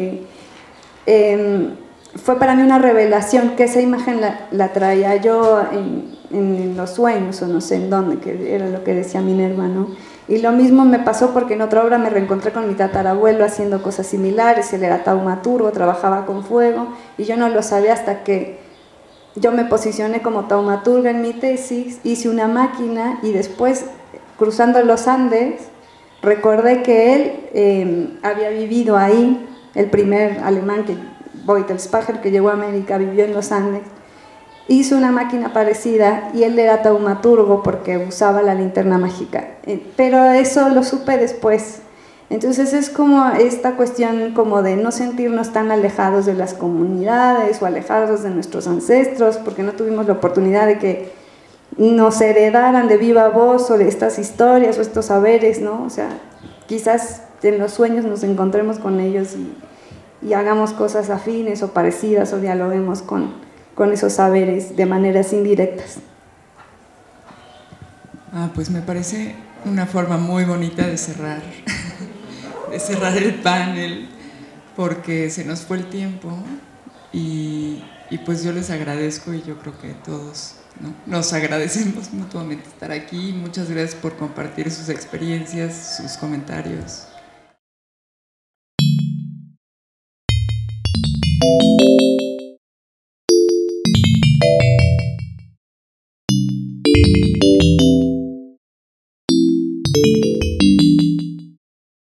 fue para mí una revelación que esa imagen la traía yo en los sueños, o no sé en dónde, que era lo que decía Minerva, ¿no? Y lo mismo me pasó porque en otra obra me reencontré con mi tatarabuelo haciendo cosas similares. Él era taumaturgo, trabajaba con fuego, y yo no lo sabía hasta que yo me posicioné como taumaturga en mi tesis, hice una máquina, y después, cruzando los Andes, recordé que él había vivido ahí, el primer alemán, Beutelsbacher, que llegó a América, vivió en los Andes. Hizo una máquina parecida y él era taumaturgo porque usaba la linterna mágica, pero eso lo supe después. Entonces es como esta cuestión como de no sentirnos tan alejados de las comunidades o alejados de nuestros ancestros, porque no tuvimos la oportunidad de que nos heredaran de viva voz o de estas historias o estos saberes, ¿no? O sea, quizás en los sueños nos encontremos con ellos y hagamos cosas afines o parecidas o dialoguemos con esos saberes de maneras indirectas. Pues me parece una forma muy bonita de cerrar el panel, porque se nos fue el tiempo y pues yo les agradezco, y yo creo que todos, ¿no?, nos agradecemos mutuamente estar aquí. Muchas gracias por compartir sus experiencias, sus comentarios. Thank you.